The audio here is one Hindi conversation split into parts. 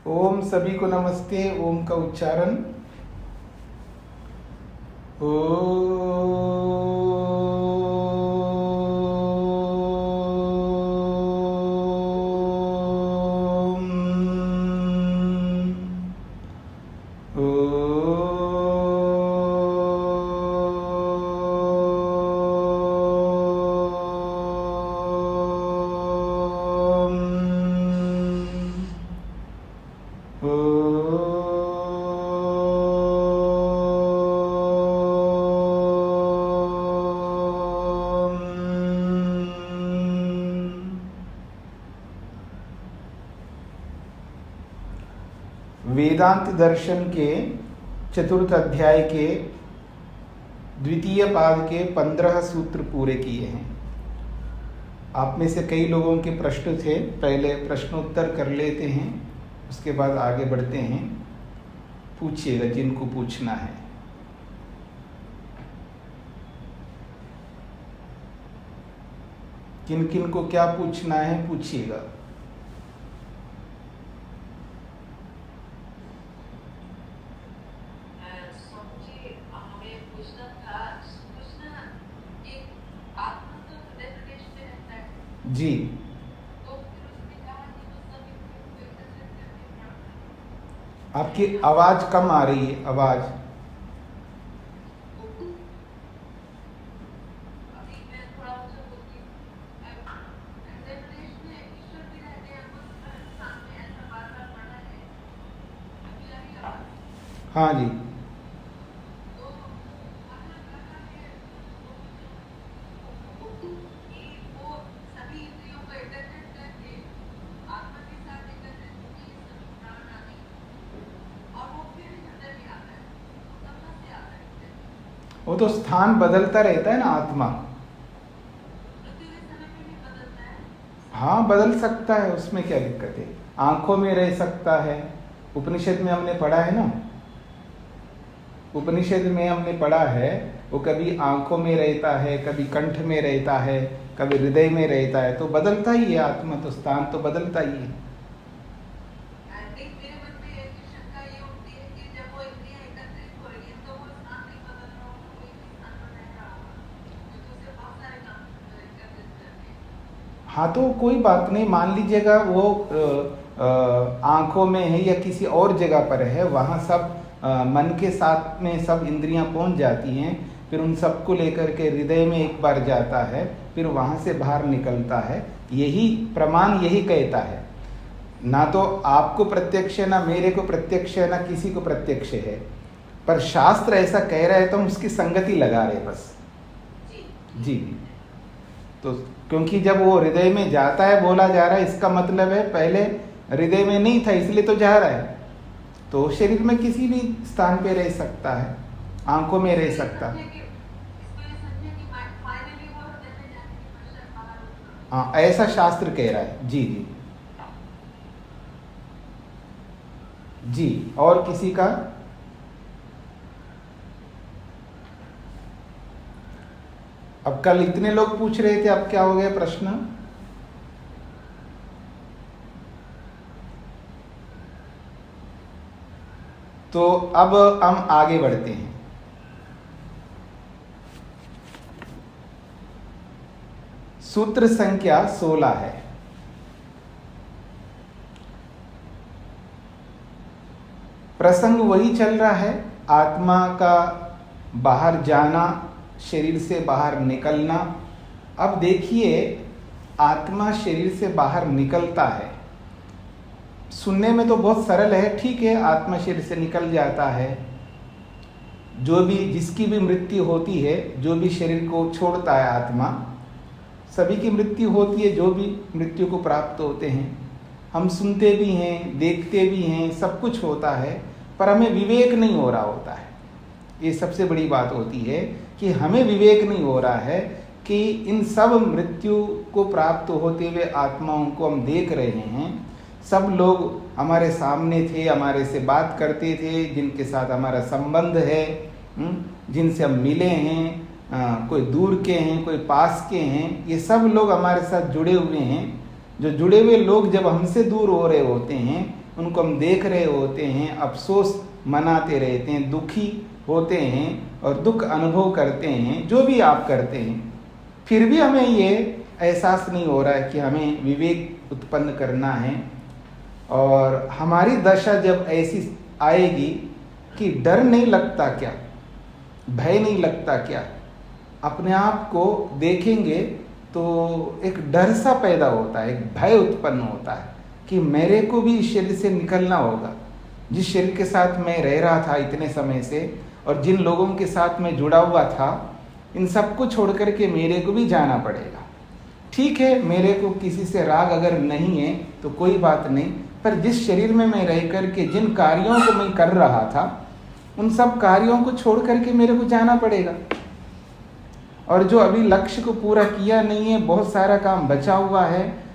ओम सभी को नमस्ते। ओम का उच्चारण वेदांत दर्शन के चतुर्थ अध्याय के द्वितीय पाद के 15 सूत्र पूरे किए हैं। आप में से कई लोगों के प्रश्न थे, पहले प्रश्नोत्तर कर लेते हैं, उसके बाद आगे बढ़ते हैं। पूछिएगा जिनको पूछना है। किन किन को क्या पूछना है पूछिएगा। जी, आपकी आवाज कम आ रही है। आवाज हाँ जी, वो तो स्थान बदलता रहता है ना आत्मा। हाँ, बदल सकता है, उसमें क्या दिक्कत है। आंखों में रह सकता है, उपनिषद में हमने पढ़ा है ना, उपनिषद में हमने पढ़ा है वो कभी आंखों में रहता है, कभी कंठ में रहता है, कभी हृदय में रहता है, तो बदलता ही है आत्मा, तो स्थान तो बदलता ही है। हाँ, तो कोई बात नहीं, मान लीजिएगा वो आंखों में है या किसी और जगह पर है, वहाँ सब मन के साथ में सब इंद्रियां पहुंच जाती हैं, फिर उन सबको लेकर के हृदय में एक बार जाता है, फिर वहाँ से बाहर निकलता है। यही प्रमाण यही कहता है। ना तो आपको प्रत्यक्ष है, ना मेरे को प्रत्यक्ष है, ना किसी को प्रत्यक्ष है, पर शास्त्र ऐसा कह रहा है तो हम उसकी संगति लगा रहे बस। जी, तो क्योंकि जब वो हृदय में जाता है बोला जा रहा है, इसका मतलब है पहले हृदय में नहीं था इसलिए तो जा रहा है। तो शरीर में किसी भी स्थान पे रह सकता है, आंखों में रह सकता है। हाँ, ऐसा शास्त्र कह रहा है। जी जी जी, और किसी का? अब कल इतने लोग पूछ रहे थे, अब क्या हो गया प्रश्न? तो अब हम आगे बढ़ते हैं। सूत्र संख्या 16 है। प्रसंग वही चल रहा है, आत्मा का बाहर जाना, शरीर से बाहर निकलना। अब देखिए, आत्मा शरीर से बाहर निकलता है, सुनने में तो बहुत सरल है, ठीक है, आत्मा शरीर से निकल जाता है। जो भी जिसकी भी मृत्यु होती है, जो भी शरीर को छोड़ता है आत्मा, सभी की मृत्यु होती है, जो भी मृत्यु को प्राप्त होते हैं। हम सुनते भी हैं, देखते भी हैं, सब कुछ होता है, पर हमें विवेक नहीं हो रहा होता है। ये सबसे बड़ी बात होती है कि हमें विवेक नहीं हो रहा है कि इन सब मृत्यु को प्राप्त होते हुए आत्माओं को हम देख रहे हैं। सब लोग हमारे सामने थे, हमारे से बात करते थे, जिनके साथ हमारा संबंध है, जिनसे हम मिले हैं, कोई दूर के हैं, कोई पास के हैं, ये सब लोग हमारे साथ जुड़े हुए हैं। जो जुड़े हुए लोग जब हमसे दूर हो रहे होते हैं उनको हम देख रहे होते हैं, अफसोस मनाते रहते हैं, दुखी होते हैं और दुख अनुभव करते हैं, जो भी आप करते हैं, फिर भी हमें ये एहसास नहीं हो रहा है कि हमें विवेक उत्पन्न करना है। और हमारी दशा जब ऐसी आएगी कि डर नहीं लगता क्या, भय नहीं लगता क्या, अपने आप को देखेंगे तो एक डर सा पैदा होता है, एक भय उत्पन्न होता है कि मेरे को भी इस शरीर से निकलना होगा। जिस शरीर के साथ मैं रह रहा था इतने समय से और जिन लोगों के साथ मैं जुड़ा हुआ था, इन सबको छोड़ करके मेरे को भी जाना पड़ेगा। ठीक है, मेरे को किसी से राग अगर नहीं है तो कोई बात नहीं, पर जिस शरीर में मैं रह करके जिन कार्यों को मैं कर रहा था, उन सब कार्यों को छोड़ करके मेरे को जाना पड़ेगा। और जो अभी लक्ष्य को पूरा किया नहीं है, बहुत सारा काम बचा हुआ है,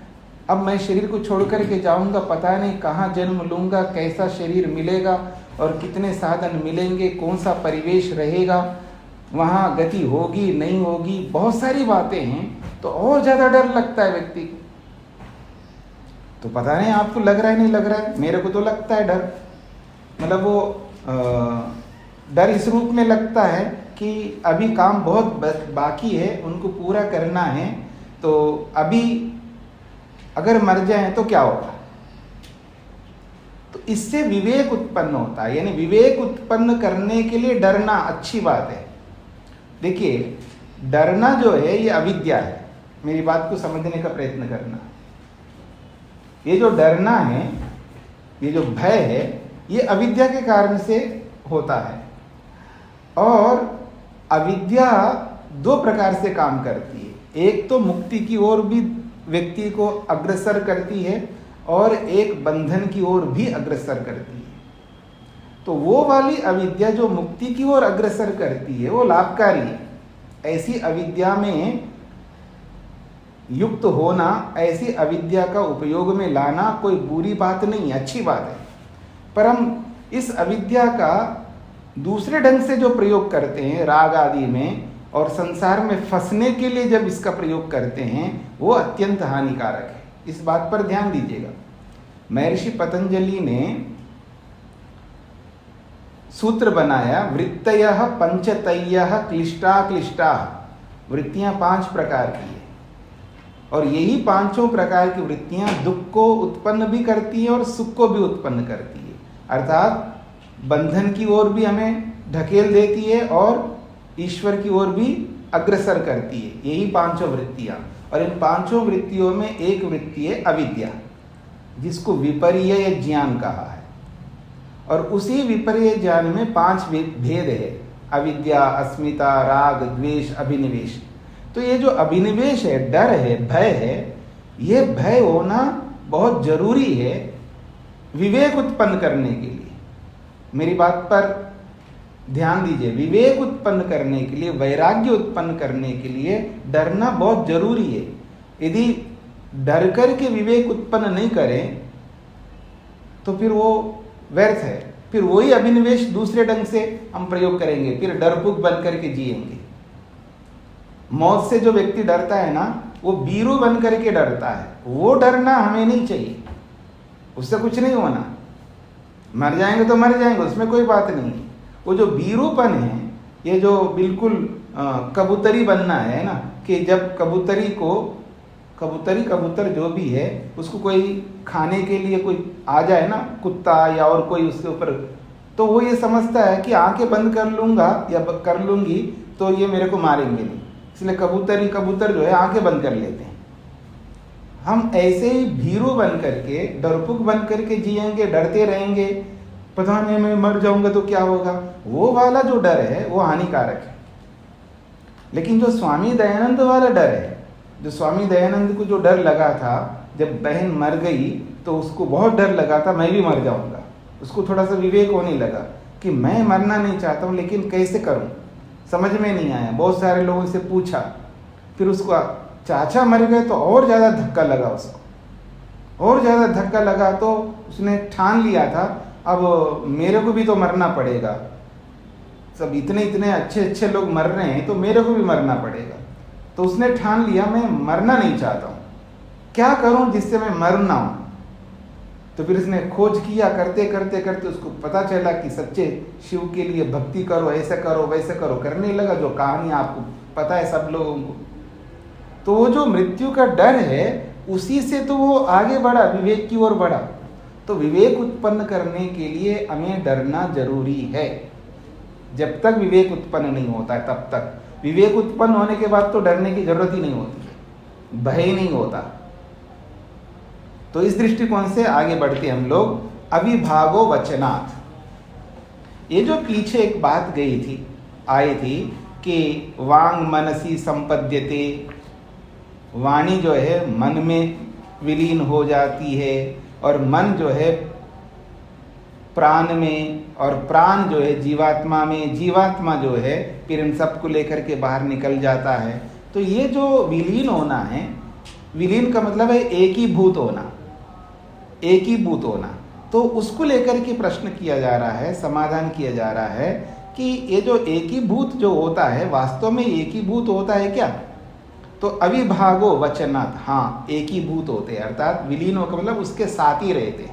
अब मैं शरीर को छोड़ करके जाऊंगा, पता नहीं कहाँ जन्म लूंगा, कैसा शरीर मिलेगा और कितने साधन मिलेंगे, कौन सा परिवेश रहेगा, वहाँ गति होगी नहीं होगी, बहुत सारी बातें हैं। तो और ज़्यादा डर लगता है व्यक्ति को। तो पता नहीं आपको लग रहा है नहीं लग रहा है, मेरे को तो लगता है डर। मतलब वो डर इस रूप में लगता है कि अभी काम बहुत बाकी है, उनको पूरा करना है, तो अभी अगर मर जाए तो क्या होगा। तो इससे विवेक उत्पन्न होता है, यानी विवेक उत्पन्न करने के लिए डरना अच्छी बात है। देखिए, डरना जो है ये अविद्या है। मेरी बात को समझने का प्रयत्न करना। ये जो डरना है, ये जो भय है, ये अविद्या के कारण से होता है। और अविद्या दो प्रकार से काम करती है। एक तो मुक्ति की ओर भी व्यक्ति को अग्रसर करती है और एक बंधन की ओर भी अग्रसर करती है। तो वो वाली अविद्या जो मुक्ति की ओर अग्रसर करती है वो लाभकारी है। ऐसी अविद्या में युक्त होना, ऐसी अविद्या का उपयोग में लाना कोई बुरी बात नहीं, अच्छी बात है। पर हम इस अविद्या का दूसरे ढंग से जो प्रयोग करते हैं राग आदि में और संसार में फंसने के लिए जब इसका प्रयोग करते हैं, वो अत्यंत हानिकारक है। इस बात पर ध्यान दीजिएगा। महर्षि पतंजलि ने सूत्र बनाया, वृत्तयः पंचतयः क्लिष्टा क्लिष्टा। वृत्तियां 5 प्रकार की है और यही पांचों प्रकार की वृत्तियां दुख को उत्पन्न भी करती है और सुख को भी उत्पन्न करती है। अर्थात बंधन की ओर भी हमें ढकेल देती है और ईश्वर की ओर भी अग्रसर करती है। यही पांचों वृत्तियां। और इन पांचों वृत्तियों में एक वृत्ति है अविद्या, जिसको विपर्यय ज्ञान कहा है। और उसी विपर्यय ज्ञान में 5 भेद है, अविद्या, अस्मिता, राग, द्वेष, अभिनिवेश। तो ये जो अभिनिवेश है, डर है, भय है, ये भय होना बहुत जरूरी है विवेक उत्पन्न करने के लिए। मेरी बात पर ध्यान दीजिए। विवेक उत्पन्न करने के लिए, वैराग्य उत्पन्न करने के लिए डरना बहुत जरूरी है। यदि डर करके विवेक उत्पन्न नहीं करें तो फिर वो व्यर्थ है। फिर वही अभिनिवेश दूसरे ढंग से हम प्रयोग करेंगे, फिर डरपुक बन करके जिएंगे। मौत से जो व्यक्ति डरता है ना, वो बीरू बन करके डरता है। वो डरना हमें नहीं चाहिए, उससे कुछ नहीं होना। मर जाएंगे तो मर जाएंगे, उसमें कोई बात नहीं। वो जो बीरूपन है, ये जो बिल्कुल कबूतरी बनना है ना, कि जब कबूतर जो भी है, उसको कोई खाने के लिए कोई आ जाए ना, कुत्ता या और कोई उसके ऊपर, तो वो ये समझता है कि आंखें बंद कर लूंगा या कर लूंगी तो ये मेरे को मारेंगे नहीं, इसलिए कबूतर जो है आंखें बंद कर लेते हैं। हम ऐसे ही भीरू बन करके, डरपुक बन करके जिएंगे, डरते रहेंगे, पता नहीं मैं मर जाऊंगा तो क्या होगा। वो वाला जो डर है वो हानिकारक है। लेकिन जो स्वामी दयानंद वाला डर है, जो स्वामी दयानंद को जो डर लगा था जब बहन मर गई, तो उसको बहुत डर लगा था मैं भी मर जाऊंगा। उसको थोड़ा सा विवेक होने लगा कि मैं मरना नहीं चाहता हूँ, लेकिन कैसे करूँ, समझ में नहीं आया। बहुत सारे लोगों से पूछा, फिर उसको चाचा मर गए तो और ज़्यादा धक्का लगा उसको, और ज़्यादा धक्का लगा। तो उसने ठान लिया था अब मेरे को भी तो मरना पड़ेगा, सब इतने अच्छे लोग मर रहे हैं तो मेरे को भी मरना पड़ेगा। तो उसने ठान लिया मैं मरना नहीं चाहता हूँ, क्या करूँ जिससे मैं मर ना हूँ। तो फिर इसने खोज किया, करते करते करते उसको पता चला कि सच्चे शिव के लिए भक्ति करो, ऐसे करो वैसे करो, करने लगा जो कहानी आपको पता है सब लोगों को। तो वो जो मृत्यु का डर है उसी से तो वो आगे बढ़ा, विवेक की ओर बढ़ा। तो विवेक उत्पन्न करने के लिए हमें डरना जरूरी है। जब तक विवेक उत्पन्न नहीं होता है तब तक, विवेक उत्पन्न होने के बाद तो डरने की जरूरत ही नहीं होती, भय ही नहीं होता। तो इस दृष्टिकोण से आगे बढ़ते हम लोग। अविभागो वचनात्, ये जो पीछे एक बात गई थी, आई थी कि वांग मनसी संपद्यते, वाणी जो है मन में विलीन हो जाती है और मन जो है प्राण में, और प्राण जो है जीवात्मा में, जीवात्मा जो है फिर इन सबको लेकर के बाहर निकल जाता है। तो ये जो विलीन होना है, विलीन का मतलब है एकीभूत होना, एकीभूत होना। तो उसको लेकर के प्रश्न किया जा रहा है, समाधान किया जा रहा है कि ये जो एकीभूत जो होता है वास्तव में एकीभूत होता है क्या? तो अविभागो वचनात्, हाँ एकीभूत होते हैं, अर्थात विलीन का मतलब उसके साथ ही रहते,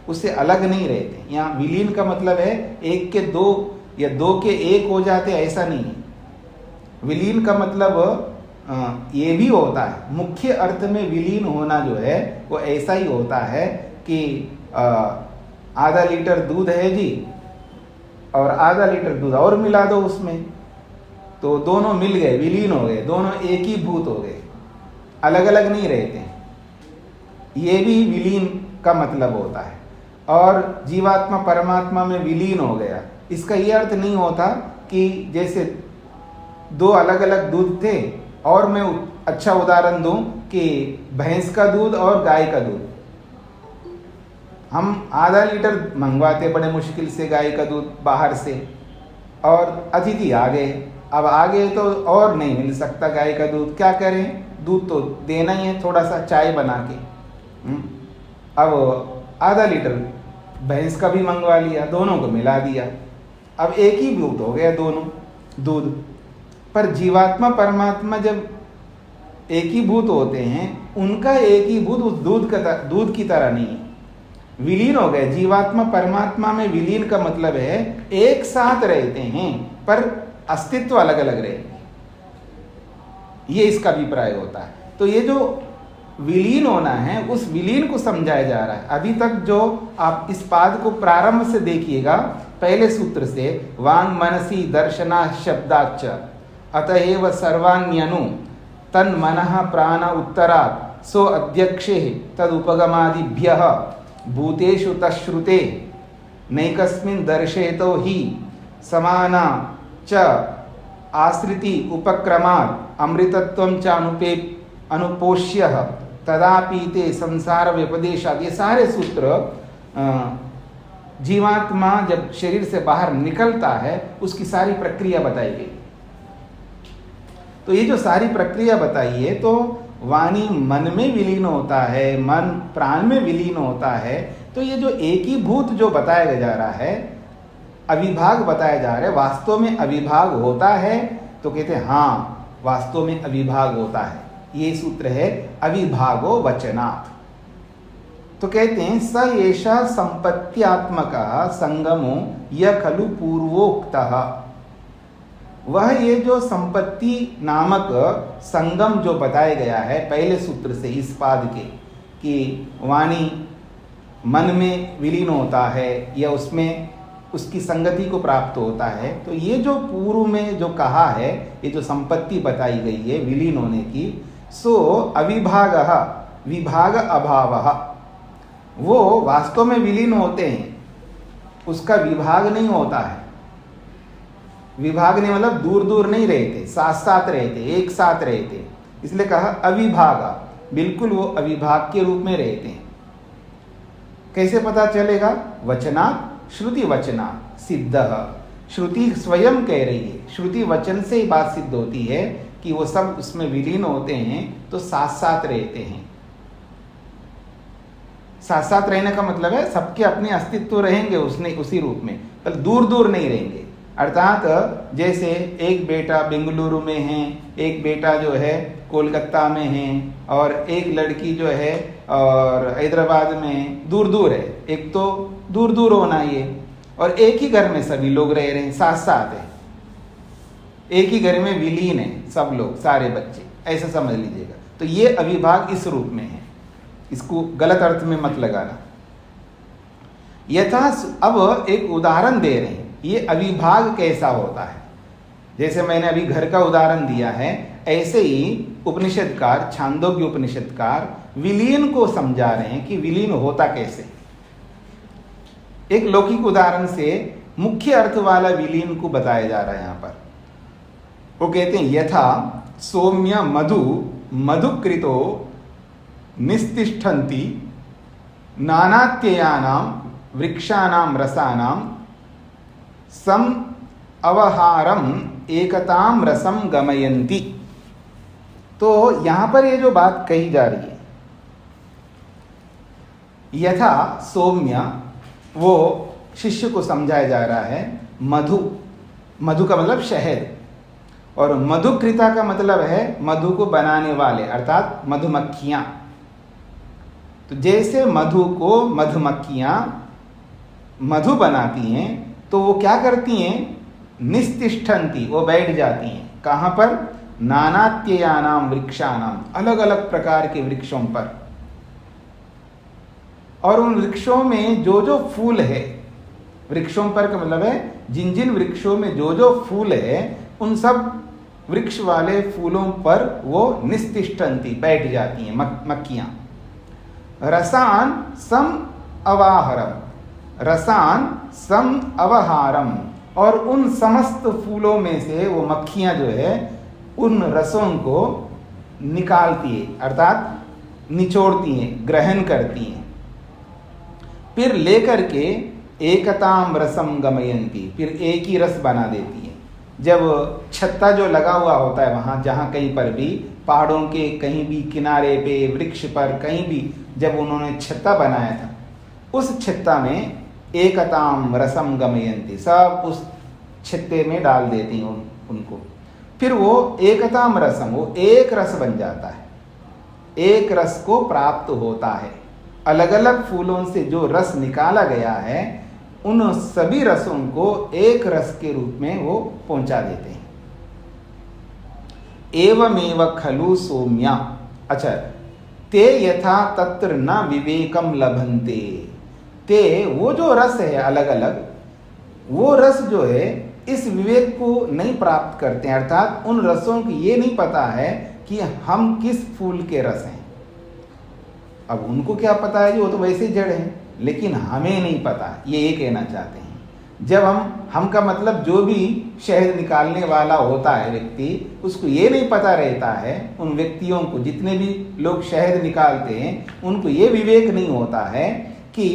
उससे अलग नहीं रहते। यहाँ विलीन का मतलब है एक के दो या दो के एक हो जाते, ऐसा नहीं है। विलीन का मतलब ये भी होता है, मुख्य अर्थ में विलीन होना जो है वो ऐसा ही होता है कि आधा लीटर दूध है जी और आधा लीटर दूध और मिला दो उसमें, तो दोनों मिल गए, विलीन हो गए, दोनों एक ही भूत हो गए, अलग अलग नहीं रहते। ये भी विलीन का मतलब होता है। और जीवात्मा परमात्मा में विलीन हो गया, इसका ये अर्थ नहीं होता कि जैसे दो अलग अलग दूध थे, और मैं अच्छा उदाहरण दूं कि भैंस का दूध और गाय का दूध, हम आधा लीटर मंगवाते बड़े मुश्किल से गाय का दूध बाहर से, और अतिथि आ गए, अब आ गए तो और नहीं मिल सकता गाय का दूध, क्या करें, दूध तो देना ही है, थोड़ा सा चाय बना के। अब आधा लीटर भैंस का भी मंगवा लिया, दोनों को मिला दिया, अब एक ही दूध हो गया दोनों दूध। पर जीवात्मा परमात्मा जब एक ही भूत होते हैं, उनका एक ही भूत उस दूध की तरह नहीं है, विलीन हो गए। जीवात्मा परमात्मा में विलीन का मतलब है एक साथ रहते हैं पर अस्तित्व अलग अलग रहेंगे, ये इसका अभिप्राय होता है। तो ये जो विलीन होना है उस विलीन को समझाया जा रहा है। अभी तक जो आप इस पाद को प्रारंभ से देखिएगा, पहले सूत्र से वांग मनसी दर्शना शब्दाच्च अतएव सर्वाण्यनु तन मनः प्राण उत्तरात् सो अध्यक्षे तदुपगमादिभ्यः भूतेषु तश्रुते नैकस्मिन् दर्शयतो हि समाना च आश्रिति उपक्रमात् अमृतत्वं च अनुपोष्यः तदापीते संसार व्यपदेशात्। ये सारे सूत्र जीवात्मा जब शरीर से बाहर निकलता है उसकी सारी प्रक्रिया बताई गई। तो ये जो सारी प्रक्रिया बताई है, तो वाणी मन में विलीन होता है, मन प्राण में विलीन होता है। तो ये जो एकीभूत जो बताया जा रहा है, अविभाग बताया जा रहा है, वास्तव में अविभाग होता है? तो कहते हैं हाँ वास्तव में अविभाग होता है। ये सूत्र है अविभागो वचनात्। तो कहते हैं स एषा संपत्त्यात्मक संगमो य खलु पूर्वोक्तः, वह ये जो संपत्ति नामक संगम जो बताया गया है पहले सूत्र से इस पाद के, कि वाणी मन में विलीन होता है या उसमें उसकी संगति को प्राप्त होता है। तो ये जो पूर्व में जो कहा है, ये जो संपत्ति बताई गई है विलीन होने की, सो अविभागः विभाग अभावः, वो वास्तव में विलीन होते हैं, उसका विभाग नहीं होता है। विभाग नहीं मतलब दूर दूर नहीं रहते, साथ साथ रहते, एक साथ रहते, इसलिए कहा अविभाग, बिल्कुल वो अविभाग के रूप में रहते हैं। कैसे पता चलेगा? वचना श्रुति वचना सिद्ध, श्रुति स्वयं कह रही है, श्रुति वचन से ही बात सिद्ध होती है कि वो सब उसमें विलीन होते हैं, तो साथ साथ रहते हैं। साथ साथ रहने का मतलब है सबके अपने अस्तित्व रहेंगे उसने उसी रूप में, पर दूर दूर नहीं रहेंगे, अर्थात जैसे एक बेटा बेंगलुरु में है, एक बेटा जो है कोलकाता में है, और एक लड़की जो है और हैदराबाद में, दूर दूर है। एक तो दूर दूर होना ये, और एक ही घर में सभी लोग रह रहे हैं, साथ साथ है, एक ही घर में विलीन है सब लोग, सारे बच्चे, ऐसा समझ लीजिएगा। तो ये अविभाग इस रूप में है, इसको गलत अर्थ में मत लगाना। यथा, अब एक उदाहरण दे रहे हैं, ये अविभाग कैसा होता है। जैसे मैंने अभी घर का उदाहरण दिया है, ऐसे ही उपनिषदकार, छांदोग्य उपनिषदकार विलीन को समझा रहे हैं कि विलीन होता कैसे। एक लौकिक उदाहरण से मुख्य अर्थ वाला विलीन को बताया जा रहा है यहाँ पर। वो कहते हैं, यथा सौम्य मधु मधुकृतो निस्तिष्ठन्ति नानात्ययानां वृक्षाणां रसानां सम अवहारम एकताम रसम गमयन्ति। तो यहां पर ये जो बात कही जा रही है, यथा सौम्य, वो शिष्य को समझाया जा रहा है, मधु, मधु का मतलब शहद, और मधुकृता का मतलब है मधु को बनाने वाले, अर्थात मधुमक्खियां। तो जैसे मधु को मधुमक्खियां मधु बनाती हैं, तो वो क्या करती हैं, निस्तिष्ठन्ति, वो बैठ जाती हैं। कहाँ पर, नानात्ययानाम वृक्षानाम, अलग अलग प्रकार के वृक्षों पर, और उन वृक्षों में जो जो फूल है, वृक्षों पर का मतलब है जिन जिन वृक्षों में जो जो फूल है, उन सब वृक्ष वाले फूलों पर वो निस्तिष्ठन्ति, बैठ जाती हैं मक्खियां। रसान सम अवाहरम, रसान सम अवहारम, और उन समस्त फूलों में से वो मक्खियां जो है उन रसों को निकालती है, अर्थात निचोड़ती हैं, ग्रहण करती हैं, फिर लेकर के एकताम रसम गमयन्ति, फिर एक ही रस बना देती है। जब छत्ता जो लगा हुआ होता है वहाँ, जहाँ कहीं पर भी पहाड़ों के कहीं भी किनारे पे, वृक्ष पर कहीं भी जब उन्होंने छत्ता बनाया था, उस छत्ता में एकताम रसम गमयन्ति, सब उस छत्ते में डाल देती हैं उनको, फिर वो एकताम रसम, वो एक रस बन जाता है, एक रस को प्राप्त होता है। अलग अलग फूलों से जो रस निकाला गया है, उन सभी रसों को एक रस के रूप में वो पहुंचा देते हैं। एवमेव खलु सौम्या, अच्छा, ते यथा तत्र न विवेकम लभन्ते, ते वो जो रस है अलग अलग, वो रस जो है इस विवेक को नहीं प्राप्त करते हैं, अर्थात उन रसों को ये नहीं पता है कि हम किस फूल के रस हैं। अब उनको क्या पता है, वो तो वैसे जड़ हैं, लेकिन हमें नहीं पता, ये कहना चाहते हैं। जब हम का मतलब जो भी शहद निकालने वाला होता है व्यक्ति, उसको ये नहीं पता रहता है, उन व्यक्तियों को, जितने भी लोग शहद निकालते हैं, उनको ये विवेक नहीं होता है कि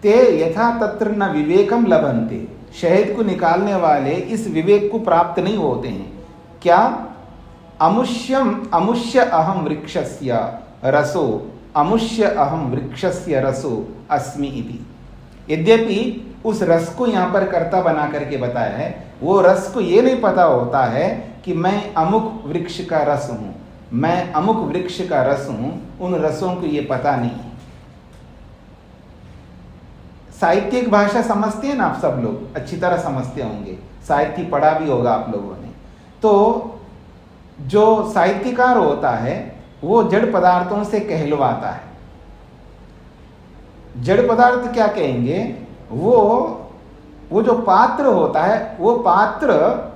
ते यथा तत्र न विवेकम लभन्ते, शहद को निकालने वाले इस विवेक को प्राप्त नहीं होते हैं। क्या, अमुष्य अहम वृक्षस्य रसो, अमुष्य अहम वृक्षस्य रसो अस्मि इति। यद्यपि उस रस को यहाँ पर कर्ता बना करके बताया है, वो रस को ये नहीं पता होता है कि मैं अमुक वृक्ष का रस हूँ, मैं अमुक वृक्ष का रस हूँ, उन रसों को ये पता नहीं है। साहित्यिक भाषा समझते हैं ना आप सब लोग, अच्छी तरह समझते होंगे, साहित्य पढ़ा भी होगा आप लोगों ने। तो जो साहित्यकार होता है वो जड़ पदार्थों से कहलवाता है। जड़ पदार्थ क्या कहेंगे, वो जो पात्र होता है, वो पात्र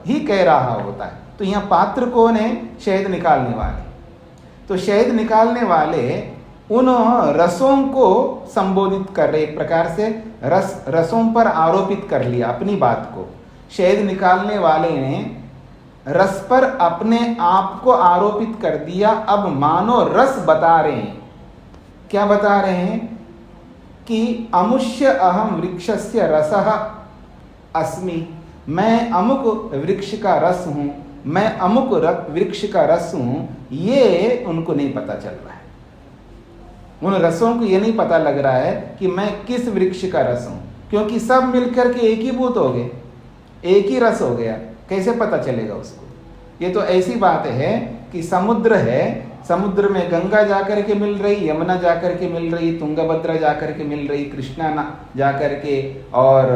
ही कह रहा होता है। तो यहाँ पात्र कौन है, शहद निकालने वाले। तो शहद निकालने वाले उन रसों को संबोधित कर रहे, एक प्रकार से रसों पर आरोपित कर लिया अपनी बात को। शहद निकालने वाले ने रस पर अपने आप को आरोपित कर दिया। अब मानो रस बता रहे हैं, क्या बता रहे हैं कि अमुष्य अहम वृक्षस्य रसः अस्मि, मैं अमुक वृक्ष का रस हूं, मैं अमुक वृक्ष का रस हूं, ये उनको नहीं पता चल रहा है। उन रसों को ये नहीं पता लग रहा है कि मैं किस वृक्ष का रस हूं, क्योंकि सब मिलकर के एक ही भूत हो गए। एक ही रस हो गया, कैसे पता चलेगा उसको? ये तो ऐसी बात है कि समुद्र है, समुद्र में गंगा जाकर के मिल रही, यमुना जाकर के मिल रही, तुंगभद्रा जाकर के मिल रही, कृष्णा जाकर के, और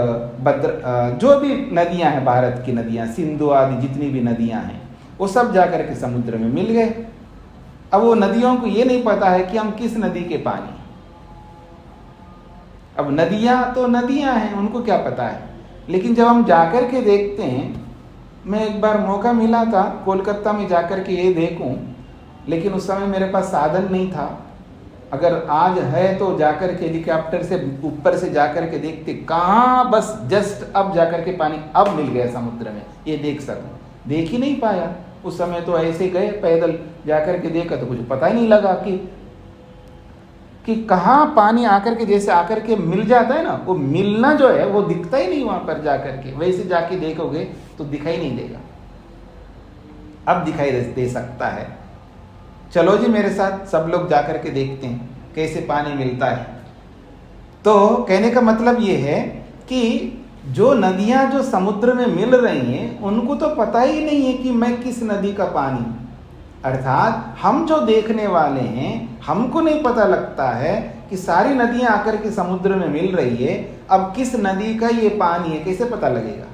जो भी नदियां हैं, भारत की नदियां, सिंधु आदि जितनी भी नदियां हैं, वो सब जाकर के समुद्र में मिल गए। अब वो नदियों को ये नहीं पता है कि हम किस नदी के पानी। अब नदियां तो नदियां हैं, उनको क्या पता है। लेकिन जब हम जाकर के देखते हैं, मैं एक बार मौका मिला था कोलकाता में जाकर के ये देखूं, लेकिन उस समय मेरे पास साधन नहीं था। अगर आज है तो जाकर के हेलीकॉप्टर से ऊपर से जाकर के देखते, कहाँ बस जस्ट अब जाकर के पानी अब मिल गया समुद्र में, ये देख सकूं, देख ही नहीं पाया। उस समय तो ऐसे गए पैदल, जाकर के देखा तो कुछ पता ही नहीं लगा कि कहाँ पानी आकर के, जैसे आकर के मिल जाता है ना, वो मिलना जो है वो दिखता ही नहीं वहां पर जाकर के। वैसे जाके देखोगे तो दिखाई नहीं देगा, अब दिखाई दे सकता है। चलो जी मेरे साथ सब लोग जाकर के देखते हैं कैसे पानी मिलता है। तो कहने का मतलब ये है कि जो नदियां जो समुद्र में मिल रही हैं, उनको तो पता ही नहीं है कि मैं किस नदी का पानी, अर्थात हम जो देखने वाले हैं, हमको नहीं पता लगता है कि सारी नदियां आकर के समुद्र में मिल रही है, अब किस नदी का ये पानी है, कैसे पता लगेगा?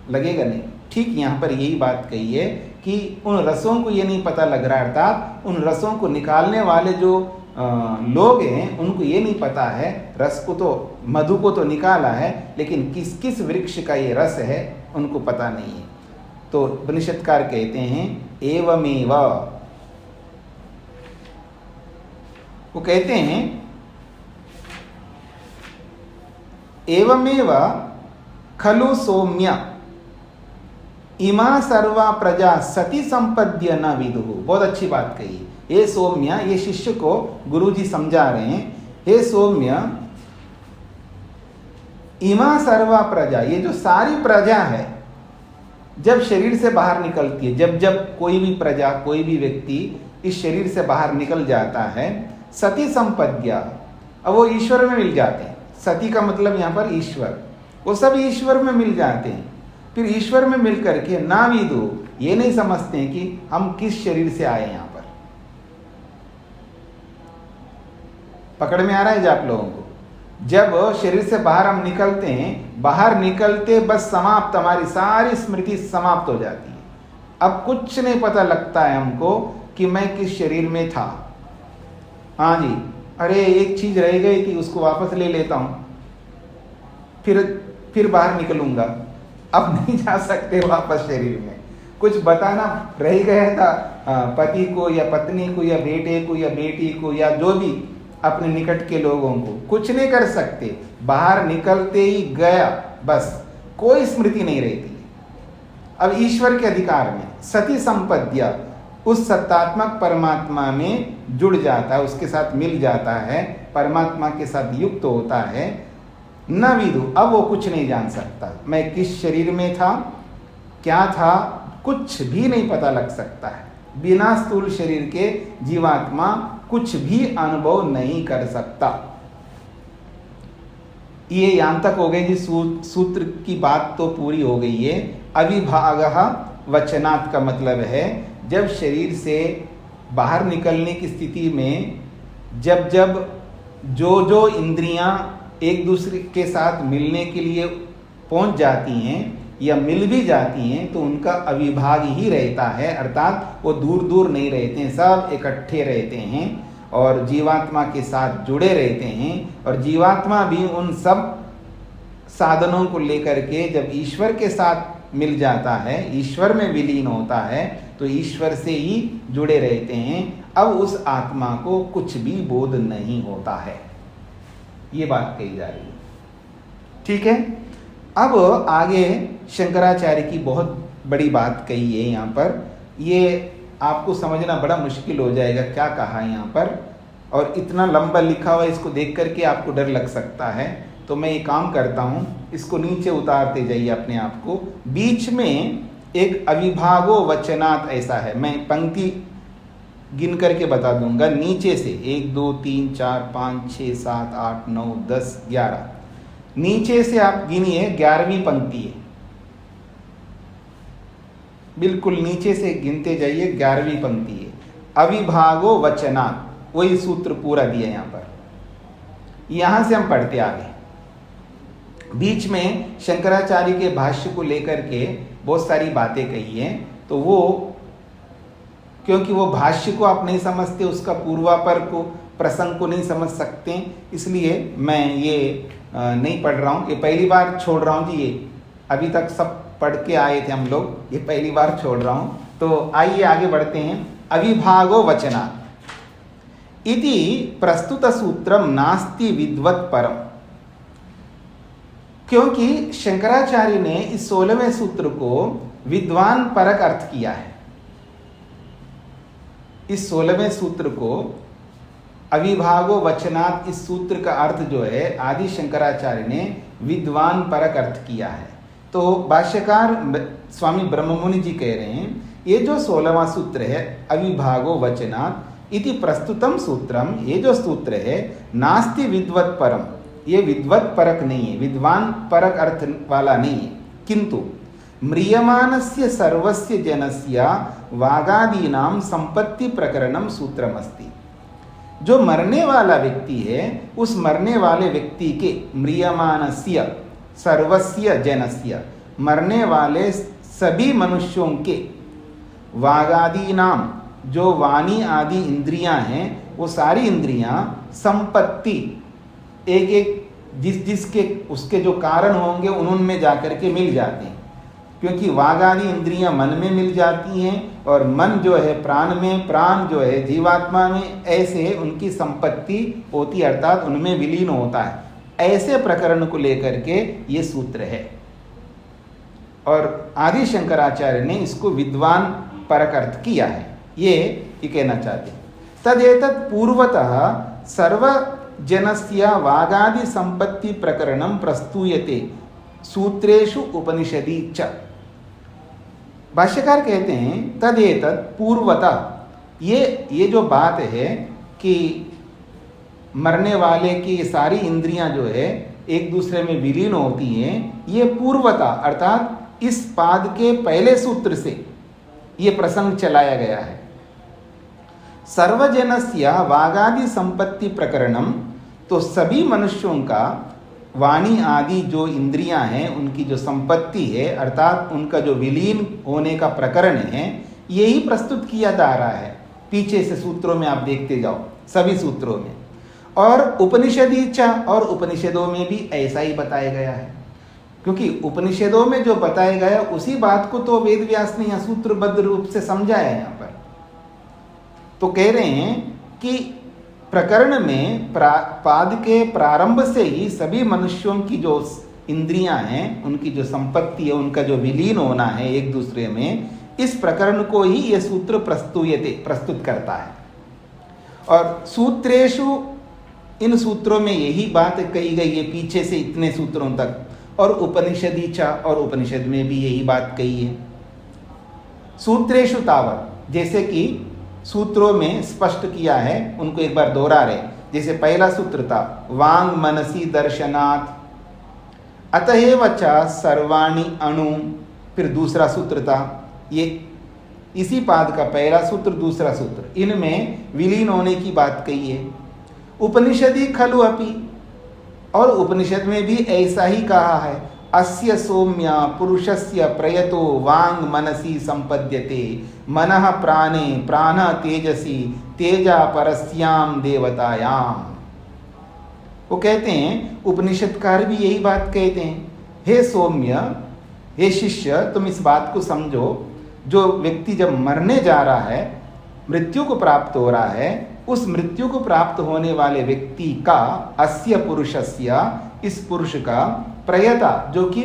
लगेगा नहीं। ठीक यहाँ पर यही बात कही है कि उन रसों को ये नहीं पता लग रहा, अर्थात उन रसों को निकालने वाले जो लोग हैं, उनको ये नहीं पता है, रस को तो, मधु को तो निकाला है, लेकिन किस किस वृक्ष का ये रस है उनको पता नहीं है। तो उपनिषदकार कहते हैं एवमेव, वो कहते हैं एवमेव खलु सौम्य इमा सर्वा प्रजा सती संपद्य न विदुः। बहुत अच्छी बात कही। हे सौम्य, ये शिष्य को गुरुजी समझा रहे हैं, हे सौम्य, इमा सर्वा प्रजा, ये जो सारी प्रजा है जब शरीर से बाहर निकलती है, जब जब कोई भी प्रजा, कोई भी व्यक्ति इस शरीर से बाहर निकल जाता है, सती संपद्या, अब वो ईश्वर में मिल जाते हैं। सती का मतलब यहाँ पर ईश्वर, वो सब ईश्वर में मिल जाते हैं। फिर ईश्वर में मिल करके नाविदु, ये नहीं समझते हैं कि हम किस शरीर से आए यहाँ पर। पकड़ में आ रहा है जो आप लोगों को? जब शरीर से बाहर हम निकलते हैं, बाहर निकलते बस समाप्त, हमारी सारी स्मृति समाप्त हो जाती है। अब कुछ नहीं पता लगता है हमको कि मैं किस शरीर में था। हाँ जी, अरे एक चीज रह गई थी, उसको वापस ले लेता हूं, फिर बाहर निकलूंगा। अब नहीं जा सकते वापस शरीर में। कुछ बताना रह गया था पति को या पत्नी को या बेटे को या बेटी को या जो भी अपने निकट के लोगों को, कुछ नहीं कर सकते। बाहर निकलते ही गया, बस कोई स्मृति नहीं रहती। अब ईश्वर के अधिकार में सती संपद्या, उस सत्तात्मक परमात्मा में जुड़ जाता है, उसके साथ मिल जाता है, परमात्मा के साथ युक्त होता है। न विदु, अब वो कुछ नहीं जान सकता, मैं किस शरीर में था, क्या था, कुछ भी नहीं पता लग सकता है। बिना स्थूल शरीर के जीवात्मा कुछ भी अनुभव नहीं कर सकता। ये यहां तक हो गई जी, सूत्र की बात तो पूरी हो गई है। अविभागः वचनात् का मतलब है जब शरीर से बाहर निकलने की स्थिति में जब जब जो इंद्रियां एक दूसरे के साथ मिलने के लिए पहुंच जाती हैं या मिल भी जाती हैं, तो उनका अविभाग ही रहता है, अर्थात वो दूर दूर नहीं रहते हैं, सब इकट्ठे रहते हैं और जीवात्मा के साथ जुड़े रहते हैं। और जीवात्मा भी उन सब साधनों को लेकर के जब ईश्वर के साथ मिल जाता है, ईश्वर में विलीन होता है, तो ईश्वर से ही जुड़े रहते हैं। अब उस आत्मा को कुछ भी बोध नहीं होता है, ये बात कही जा रही है। ठीक है, अब आगे शंकराचार्य की बहुत बड़ी बात कही है यहाँ पर। ये आपको समझना बड़ा मुश्किल हो जाएगा क्या कहा है यहाँ पर, और इतना लंबा लिखा हुआ है, इसको देख करके आपको डर लग सकता है। तो मैं ये काम करता हूँ, इसको नीचे उतारते जाइए अपने आप को। बीच में एक अविभागो वचनात् ऐसा है, मैं पंक्ति गिन करके बता दूंगा नीचे से, 1 2 3 4 5 6 7 8 9 10 11, नीचे से आप गिनिए 11वीं पंक्ति है। बिल्कुल नीचे से गिनते जाइए, 11वीं पंक्ति है, अविभागो वचनात्, वही सूत्र पूरा दिया यहाँ पर। यहां से हम पढ़ते आगे। बीच में शंकराचार्य के भाष्य को लेकर के बहुत सारी बातें कही हैं, तो वो क्योंकि वो भाष्य को आप नहीं समझते, उसका पूर्वापर को प्रसंग को नहीं समझ सकते, इसलिए मैं ये नहीं पढ़ रहा हूँ। ये पहली बार छोड़ रहा हूँ जी, ये अभी तक सब पढ़ के आए थे हम लोग, ये पहली बार छोड़ रहा हूँ। तो आइए आगे बढ़ते हैं। अविभागो वचना इति प्रस्तुत सूत्रम नास्ति विद्वत् परम, क्योंकि शंकराचार्य ने इस 16वें सूत्र को विद्वान परक अर्थ किया है। इस 16वें सूत्र को अविभागो वचनात्, इस सूत्र का अर्थ जो है आदि शंकराचार्य ने विद्वान परक अर्थ किया है। तो भाष्यकार स्वामी ब्रह्ममुनि जी कह रहे हैं ये जो 16वां सूत्र है अविभागो वचनात् इति प्रस्तुतम सूत्रम, ये जो सूत्र है नास्ति विद्वत् परम, ये विद्वत् परक नहीं है, विद्वान परक अर्थ वाला नहीं है, किंतु म्रियमानस्य सर्वस्य जनस्य वागादीनां संपत्ति प्रकरणम सूत्रमस्ति। जो मरने वाला व्यक्ति है उस मरने वाले व्यक्ति के, म्रियमानस्य सर्वस्य जनस्य, मरने वाले सभी मनुष्यों के, वागादीनाम, जो वाणी आदि इंद्रियां हैं वो सारी इंद्रियां संपत्ति, एक एक जिसके उसके जो कारण होंगे उनमें जाकर के मिल जाते हैं, क्योंकि वाग आदि इंद्रियां मन में मिल जाती हैं और मन जो है प्राण में, प्राण जो है जीवात्मा में, ऐसे उनकी संपत्ति होती अर्थात उनमें विलीन होता है। ऐसे प्रकरण को लेकर के ये सूत्र है और आदि शंकराचार्य ने इसको विद्वान परक अर्थ किया है, ये कहना चाहते हैं। तदेतत् पूर्वतः सर्वजनस्य वागादि संपत्ति प्रकरणम प्रस्तूयते सूत्रेषु उपनिषदि च। भाष्यकार कहते हैं तदेतत् पूर्वतः, ये जो बात है कि मरने वाले की सारी इंद्रियां जो है एक दूसरे में विलीन होती हैं, ये पूर्वतः अर्थात इस पाद के पहले सूत्र से ये प्रसंग चलाया गया है। सर्वजनस्य वागादि संपत्ति प्रकरणम, तो सभी मनुष्यों का वाणी आदि जो इंद्रियां हैं उनकी जो संपत्ति है अर्थात उनका जो विलीन होने का प्रकरण है, यही प्रस्तुत किया जा रहा है पीछे से सूत्रों में, आप देखते जाओ सभी सूत्रों में। और उपनिषदी च, और उपनिषदों में भी ऐसा ही बताया गया है, क्योंकि उपनिषदों में जो बताया गया उसी बात को तो वेद व्यास ने यहाँ सूत्रबद्ध रूप से समझाया है। यहाँ पर तो कह रहे हैं कि प्रकरण में पाद के प्रारंभ से ही सभी मनुष्यों की जो इंद्रियां हैं उनकी जो संपत्ति है उनका जो विलीन होना है एक दूसरे में, इस प्रकरण को ही यह सूत्र प्रस्तुत करता है। और सूत्रेषु, इन सूत्रों में यही बात कही गई है पीछे से इतने सूत्रों तक, और उपनिषदी च, और उपनिषद में भी यही बात कही है। सूत्रेषु तावत्, जैसे कि सूत्रों में स्पष्ट किया है उनको एक बार दोहरा रहे। जैसे पहला सूत्र था वांग मनसी दर्शनात्, अतएव च सर्वाणि अणु, फिर दूसरा सूत्र था ये इसी पाद का पहला सूत्र दूसरा सूत्र, इनमें विलीन होने की बात कही है। उपनिषदि खलु अपि, और उपनिषद में भी ऐसा ही कहा है, अस्य सौम्य पुरुषस्य प्रयतो वांग मनसी संपद्यते, मनः प्राणे प्राण तेजसी तेजा परस्याम देवतायाम। वो कहते हैं उपनिषदकार भी यही बात कहते हैं, हे सौम्य, हे शिष्य, तुम इस बात को समझो, जो व्यक्ति जब मरने जा रहा है, मृत्यु को प्राप्त हो रहा है, उस मृत्यु को प्राप्त होने वाले व्यक्ति का, अस्य पुरुषस्य, इस पुरुष का, प्रयता, जो कि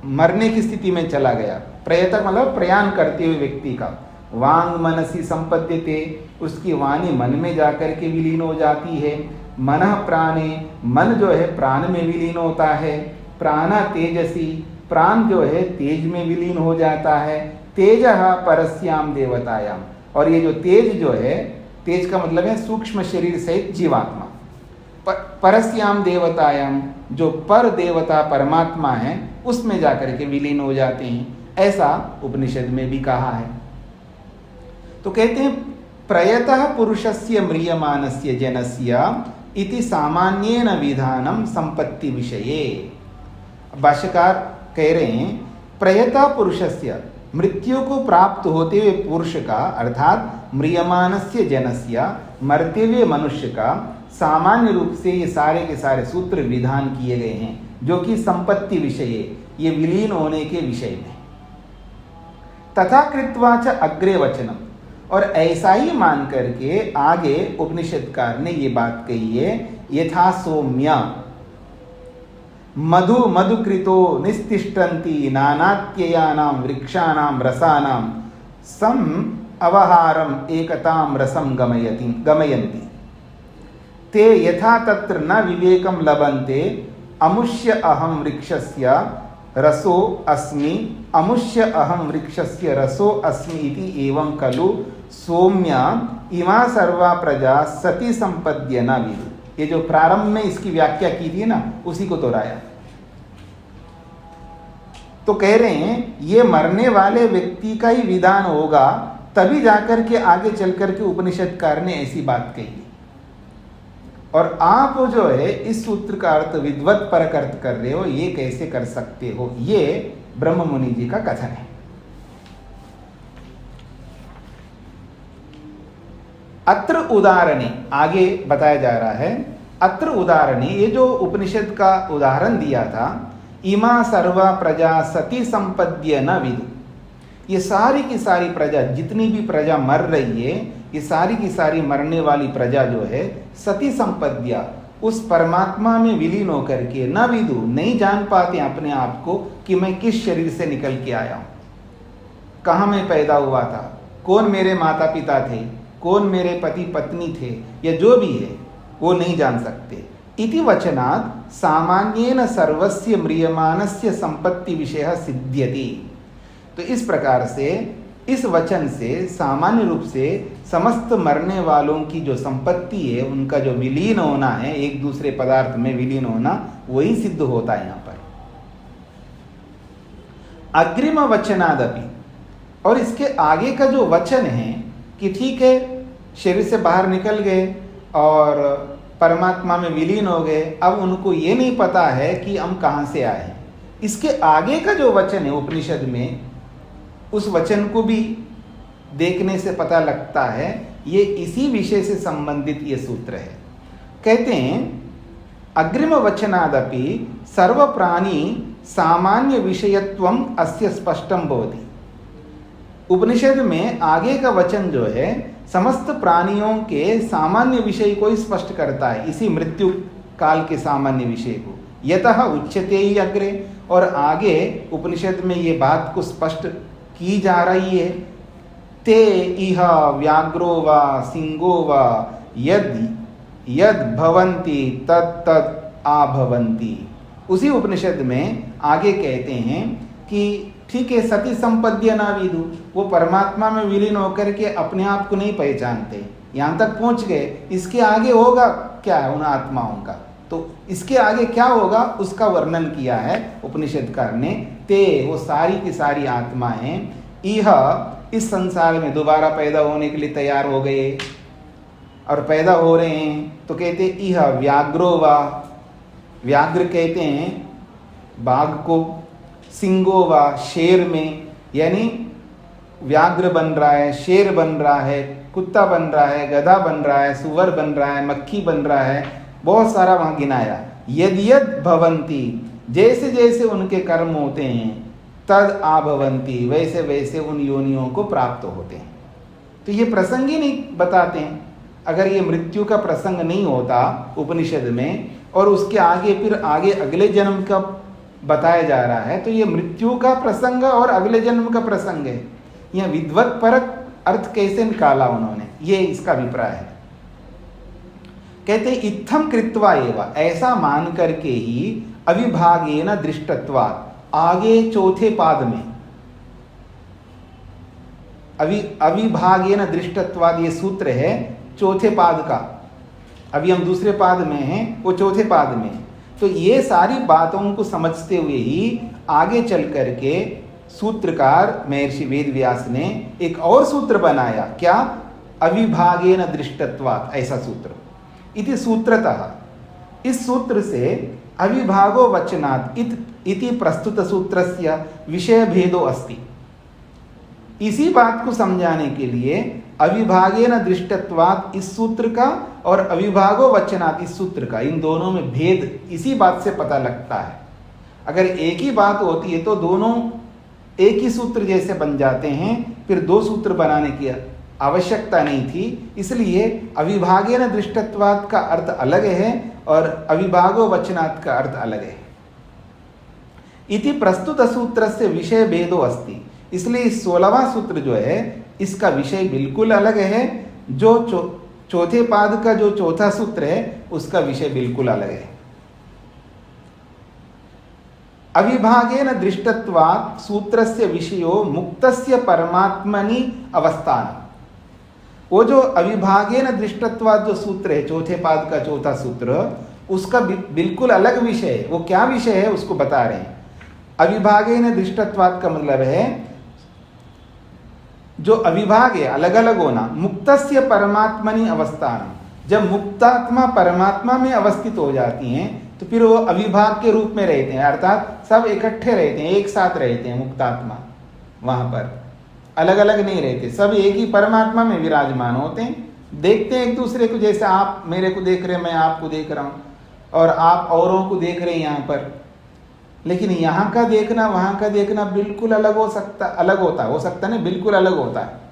मरने की स्थिति में चला गया, प्रयता मतलब प्रयाण करते हुए व्यक्ति का, वांग मनसी संपद्यते, उसकी वाणी मन में जाकर के विलीन हो जाती है, मनः प्राणे, मन जो है प्राण में विलीन होता है, प्राण तेजसी, प्राण जो है तेज में विलीन हो जाता है, तेजः परस्याम देवतायाम, और ये जो तेज जो है, तेज का मतलब है सूक्ष्म शरीर सहित जीवात्मा, परस्याम देवतायाम, जो पर देवता परमात्मा है उसमें जाकर के विलीन हो जाते हैं। ऐसा उपनिषद में भी कहा है। तो कहते हैं प्रयतः पुरुषस्य म्रियमानस्य जनस्य इति सामान्येन विधानम संपत्ति विषये। भाष्यकार कह रहे हैं प्रयतः पुरुषस्य, मृत्यु को प्राप्त होते हुए पुरुष का अर्थात म्रियमानस्य जनस्य, मरते हुए मनुष्य का सामान्य रूप से ये सारे के सारे सूत्र विधान किए गए हैं, जो कि संपत्ति विषय, ये विलीन होने के विषय में। तथा कृत्वा च अग्रे वचनम, और ऐसा ही मान करके आगे उपनिषदकार ने ये बात कही है, यथा सौम्य मधु मधुकृतो निस्तिष्ठन्ति नानात्ययानां वृक्षाणां रसानां सम अवहारम एकतां रसम गमयन्ति ते यथा तत्र न विवेकं लभन्ते अमुष्य अहं वृक्षस्य रसो अस्मि अमुष्य अहं वृक्षस्य रसो अस्मि इति एवं खलु सौम्य इमा सर्वा प्रजा सती संपद्य न विदु। ये जो प्रारंभ में इसकी व्याख्या की थी ना, उसी को दोहराया। तो कह रहे हैं ये मरने वाले व्यक्ति का ही विधान होगा, तभी जाकर के आगे चल करके उपनिषदकार ने ऐसी बात कही। और आप जो है इस सूत्र का अर्थ विद्वत परक अर्थ कर रहे हो, ये कैसे कर सकते हो? ये ब्रह्म मुनि जी का कथन है। अत्र उदाहरणे, आगे बताया जा रहा है, अत्र उदाहरणे, ये जो उपनिषद का उदाहरण दिया था, इमा सर्वा प्रजा सती संपद्य न विदु, ये सारी की सारी प्रजा, जितनी भी प्रजा मर रही है, ये सारी की सारी मरने वाली प्रजा जो है सती संपद्या, उस परमात्मा में विलीन होकर के न विदु, नहीं जान पाते अपने आप को कि मैं किस शरीर से निकल के आया हूं, कहाँ मैं पैदा हुआ था, कौन मेरे माता पिता थे, कौन मेरे पति पत्नी थे, या जो भी है वो नहीं जान सकते। इति वचनात् सामान्येन सर्वस्य म्रियमानस्य संपत्ति विषय सिद्ध्यति। तो इस प्रकार से, इस वचन से सामान्य रूप से समस्त मरने वालों की जो संपत्ति है, उनका जो विलीन होना है, एक दूसरे पदार्थ में विलीन होना, वही सिद्ध होता है यहां पर। अग्रिम वचनादपि, और इसके आगे का जो वचन है कि ठीक है शरीर से बाहर निकल गए और परमात्मा में विलीन हो गए, अब उनको ये नहीं पता है कि हम कहाँ से आए हैं। इसके आगे का जो वचन है उपनिषद में, उस वचन को भी देखने से पता लगता है ये इसी विषय से संबंधित ये सूत्र है। कहते हैं अग्रिम वचनादपि सर्व प्राणी सामान्य विषयत्वम अस्य स्पष्टम भवति। उपनिषद में आगे का वचन जो है समस्त प्राणियों के सामान्य विषय को ही स्पष्ट करता है, इसी मृत्यु काल के सामान्य विषय को। यतः उच्यते ही अग्रे, और आगे उपनिषद में ये बात को स्पष्ट की जा रही है। ते इह व्याघ्रो वा सिंहो वा यद यद भवन्ति तत् तत् आभवन्ति। उसी उपनिषद में आगे कहते हैं कि ठीक है सती संपद्य ना विदु, वो परमात्मा में विलीन होकर के अपने आप को नहीं पहचानते, यहाँ तक पहुँच गए। इसके आगे होगा क्या है उन आत्माओं का, तो इसके आगे क्या होगा उसका वर्णन किया है उपनिषदकार ने। ते, वो सारी की सारी आत्माएं, इह, इस संसार में दोबारा पैदा होने के लिए तैयार हो गए और पैदा हो रहे हैं। तो कहते इह व्याघ्रो वा, व्याघ्र कहते हैं बाघ को, सिंगो वा शेर में, यानी व्याघ्र बन रहा है, शेर बन रहा है, कुत्ता बन रहा है, गधा बन रहा है, सुअर बन रहा है, मक्खी बन रहा है, बहुत सारा वहां गिनाया। यद यद भवंती, जैसे जैसे उनके कर्म होते हैं, तद आभवंती, वैसे वैसे उन योनियों को प्राप्त होते हैं। तो ये प्रसंग ही नहीं बताते हैं। अगर ये मृत्यु का प्रसंग नहीं होता उपनिषद में, और उसके आगे फिर आगे अगले जन्म का बताया जा रहा है, तो ये मृत्यु का प्रसंग और अगले जन्म का प्रसंग है। यह विद्वत परक अर्थ कैसे निकाला उन्होंने, ये इसका अभिप्राय है। कहते इत्थम कृत्वा एवं, ऐसा मान करके ही अविभागेन दृष्टत्वात्, आगे चौथे पाद में अविभागेन दृष्टत्वात् ये सूत्र है चौथे पाद का। अभी हम दूसरे पाद में हैं, वो चौथे पाद में। तो ये सारी बातों को समझते हुए ही आगे चल करके सूत्रकार महर्षि वेदव्यास ने एक और सूत्र बनाया, क्या? अविभागेन दृष्टत्वात्, ऐसा सूत्र। इति सूत्रतः, इस सूत्र से अविभागो वचनात् इति प्रस्तुत सूत्रस्य विषय भेदो अस्ति। इसी बात को समझाने के लिए अविभागेन दृष्टत्वात् इस सूत्र का और अविभागो वचनात् इस सूत्र का, इन दोनों में भेद इसी बात से पता लगता है। अगर एक ही बात होती है तो दोनों एक ही सूत्र जैसे बन जाते हैं, फिर दो सूत्र बनाने की आवश्यकता नहीं थी। इसलिए अविभागेन दृष्टत्वात् का अर्थ अलग है और अविभागो वचनात् का अर्थ अलग है। इति प्रस्तुत सूत्र से विषय भेदो अस्ति, इसलिए 16वां सूत्र जो है इसका विषय बिल्कुल अलग है। जो चौथे पाद का जो चौथा सूत्र है उसका विषय बिल्कुल अलग है। अविभागेन दृष्टत्वात् सूत्रस्य विषयो मुक्तस्य परमात्मनि अवस्थान। वो जो अविभागेन दृष्टत्वात् जो सूत्र है, चौथे पाद का चौथा सूत्र, उसका बिल्कुल अलग विषय है। वो क्या विषय है उसको बता रहे हैं। अविभागेन दृष्टत्वात् का मतलब है जो अविभाग है, अलग अलग होना, मुक्तस्य परमात्मनि अवस्थान। जब मुक्तात्मा परमात्मा में अवस्थित हो जाती हैं तो फिर वो अविभाग के रूप में रहते हैं, अर्थात सब इकट्ठे रहते हैं, एक साथ रहते हैं। मुक्तात्मा वहां पर अलग अलग नहीं रहते, सब एक ही परमात्मा में विराजमान होते हैं। देखते हैं एक दूसरे को, जैसे आप मेरे को देख रहे हैं, मैं आपको देख रहा हूं और आप औरों को देख रहे हैं यहाँ पर। लेकिन यहाँ का देखना वहां का देखना बिल्कुल अलग हो सकता नहीं, बिल्कुल अलग होता है।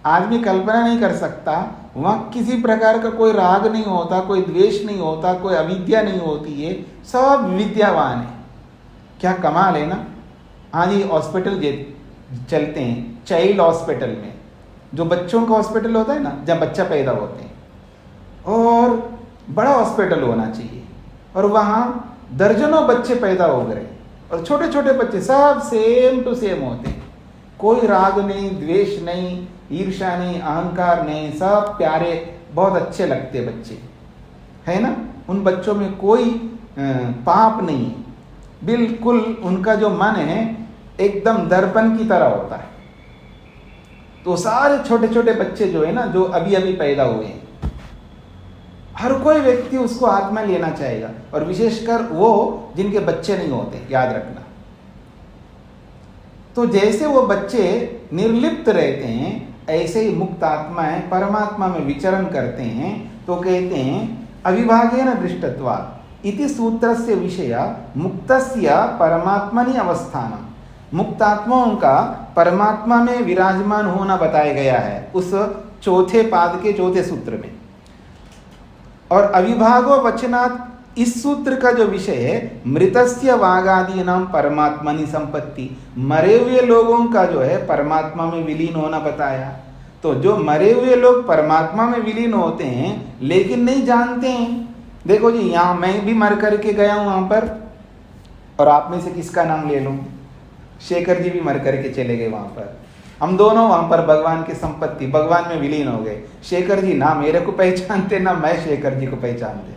आदमी कल्पना नहीं कर सकता, वहां किसी प्रकार का कोई राग नहीं होता, कोई द्वेष नहीं होता, कोई अविद्या नहीं होती है, सब विद्यावान है। क्या कमाल है ना। हाँ जी, हॉस्पिटल चलते हैं, चाइल्ड हॉस्पिटल में, जो बच्चों का हॉस्पिटल होता है ना, जब बच्चा पैदा होते हैं, और बड़ा हॉस्पिटल होना चाहिए, और वहाँ दर्जनों बच्चे पैदा हो गए और छोटे छोटे बच्चे सब सेम टू सेम होते हैं। कोई राग नहीं, द्वेष नहीं, ईर्ष्या नहीं, अहंकार नहीं, सब प्यारे, बहुत अच्छे लगते बच्चे, है ना। उन बच्चों में कोई पाप नहीं है, बिल्कुल उनका जो मन है एकदम दर्पण की तरह होता है। तो सारे छोटे छोटे बच्चे जो है ना, जो अभी अभी पैदा हुए हैं, हर कोई व्यक्ति उसको हाथ में लेना चाहेगा, और विशेषकर वो जिनके बच्चे नहीं होते, याद रखना। तो जैसे वो बच्चे निर्लिप्त रहते हैं, ऐसे ही मुक्त आत्माएं परमात्मा में विचरण करते हैं। तो कहते हैं अविभागेन दृष्टत्वात् इति सूत्रस्य विषय मुक्तस्य परमात्मनि अवस्थानम्। मुक्तात्माओं का परमात्मा में विराजमान होना बताया गया है उस चौथे पाद के चौथे सूत्र में। और अविभागो वचनात्, इस सूत्र का जो विषय है मृतस्य वागादि नाम परमात्मनि संपत्ति, मरे हुए लोगों का जो है परमात्मा में विलीन होना बताया। तो जो मरे हुए लोग परमात्मा में विलीन होते हैं लेकिन नहीं जानते हैं। देखो जी, यहाँ मैं भी मर करके गया हूँ वहाँ पर, और आप में से किसका नाम ले लूँ, शेखर जी भी मर करके चले गए वहाँ पर। हम दोनों वहाँ पर भगवान की संपत्ति, भगवान में विलीन हो गए। शेखर जी ना मेरे को पहचानते, ना मैं शेखर जी को पहचानते।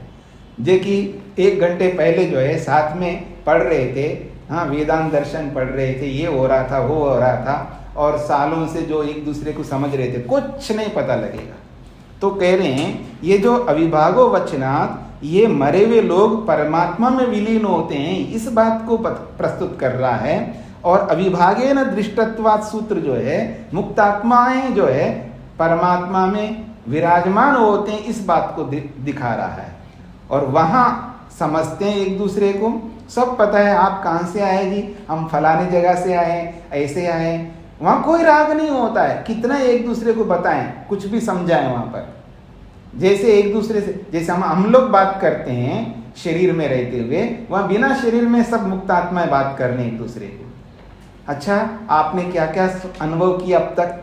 जे कि 1 घंटे पहले जो है साथ में पढ़ रहे थे, हाँ वेदांत दर्शन पढ़ रहे थे, ये हो रहा था वो हो रहा था, और सालों से जो एक दूसरे को समझ रहे थे, कुछ नहीं पता लगेगा। तो कह रहे हैं ये जो अविभागो वचनात्, ये मरे हुए लोग परमात्मा में विलीन होते हैं, इस बात को प्रस्तुत कर रहा है। और अविभागेन दृष्टत्वात् सूत्र जो है मुक्तात्माएं जो है परमात्मा में विराजमान होते हैं, इस बात को दिखा रहा है। और वहाँ समझते हैं एक दूसरे को, सब पता है आप कहाँ से आए जी, हम फलाने जगह से आए, ऐसे आए। वहाँ कोई राग नहीं होता है, कितना एक दूसरे को बताएं, कुछ भी समझाएं वहाँ पर। जैसे एक दूसरे से, जैसे हम लोग बात करते हैं शरीर में रहते हुए, वहाँ बिना शरीर में सब मुक्त आत्माएं बात कर रहे हैं एक दूसरे को। अच्छा, आपने क्या क्या अनुभव किया अब तक,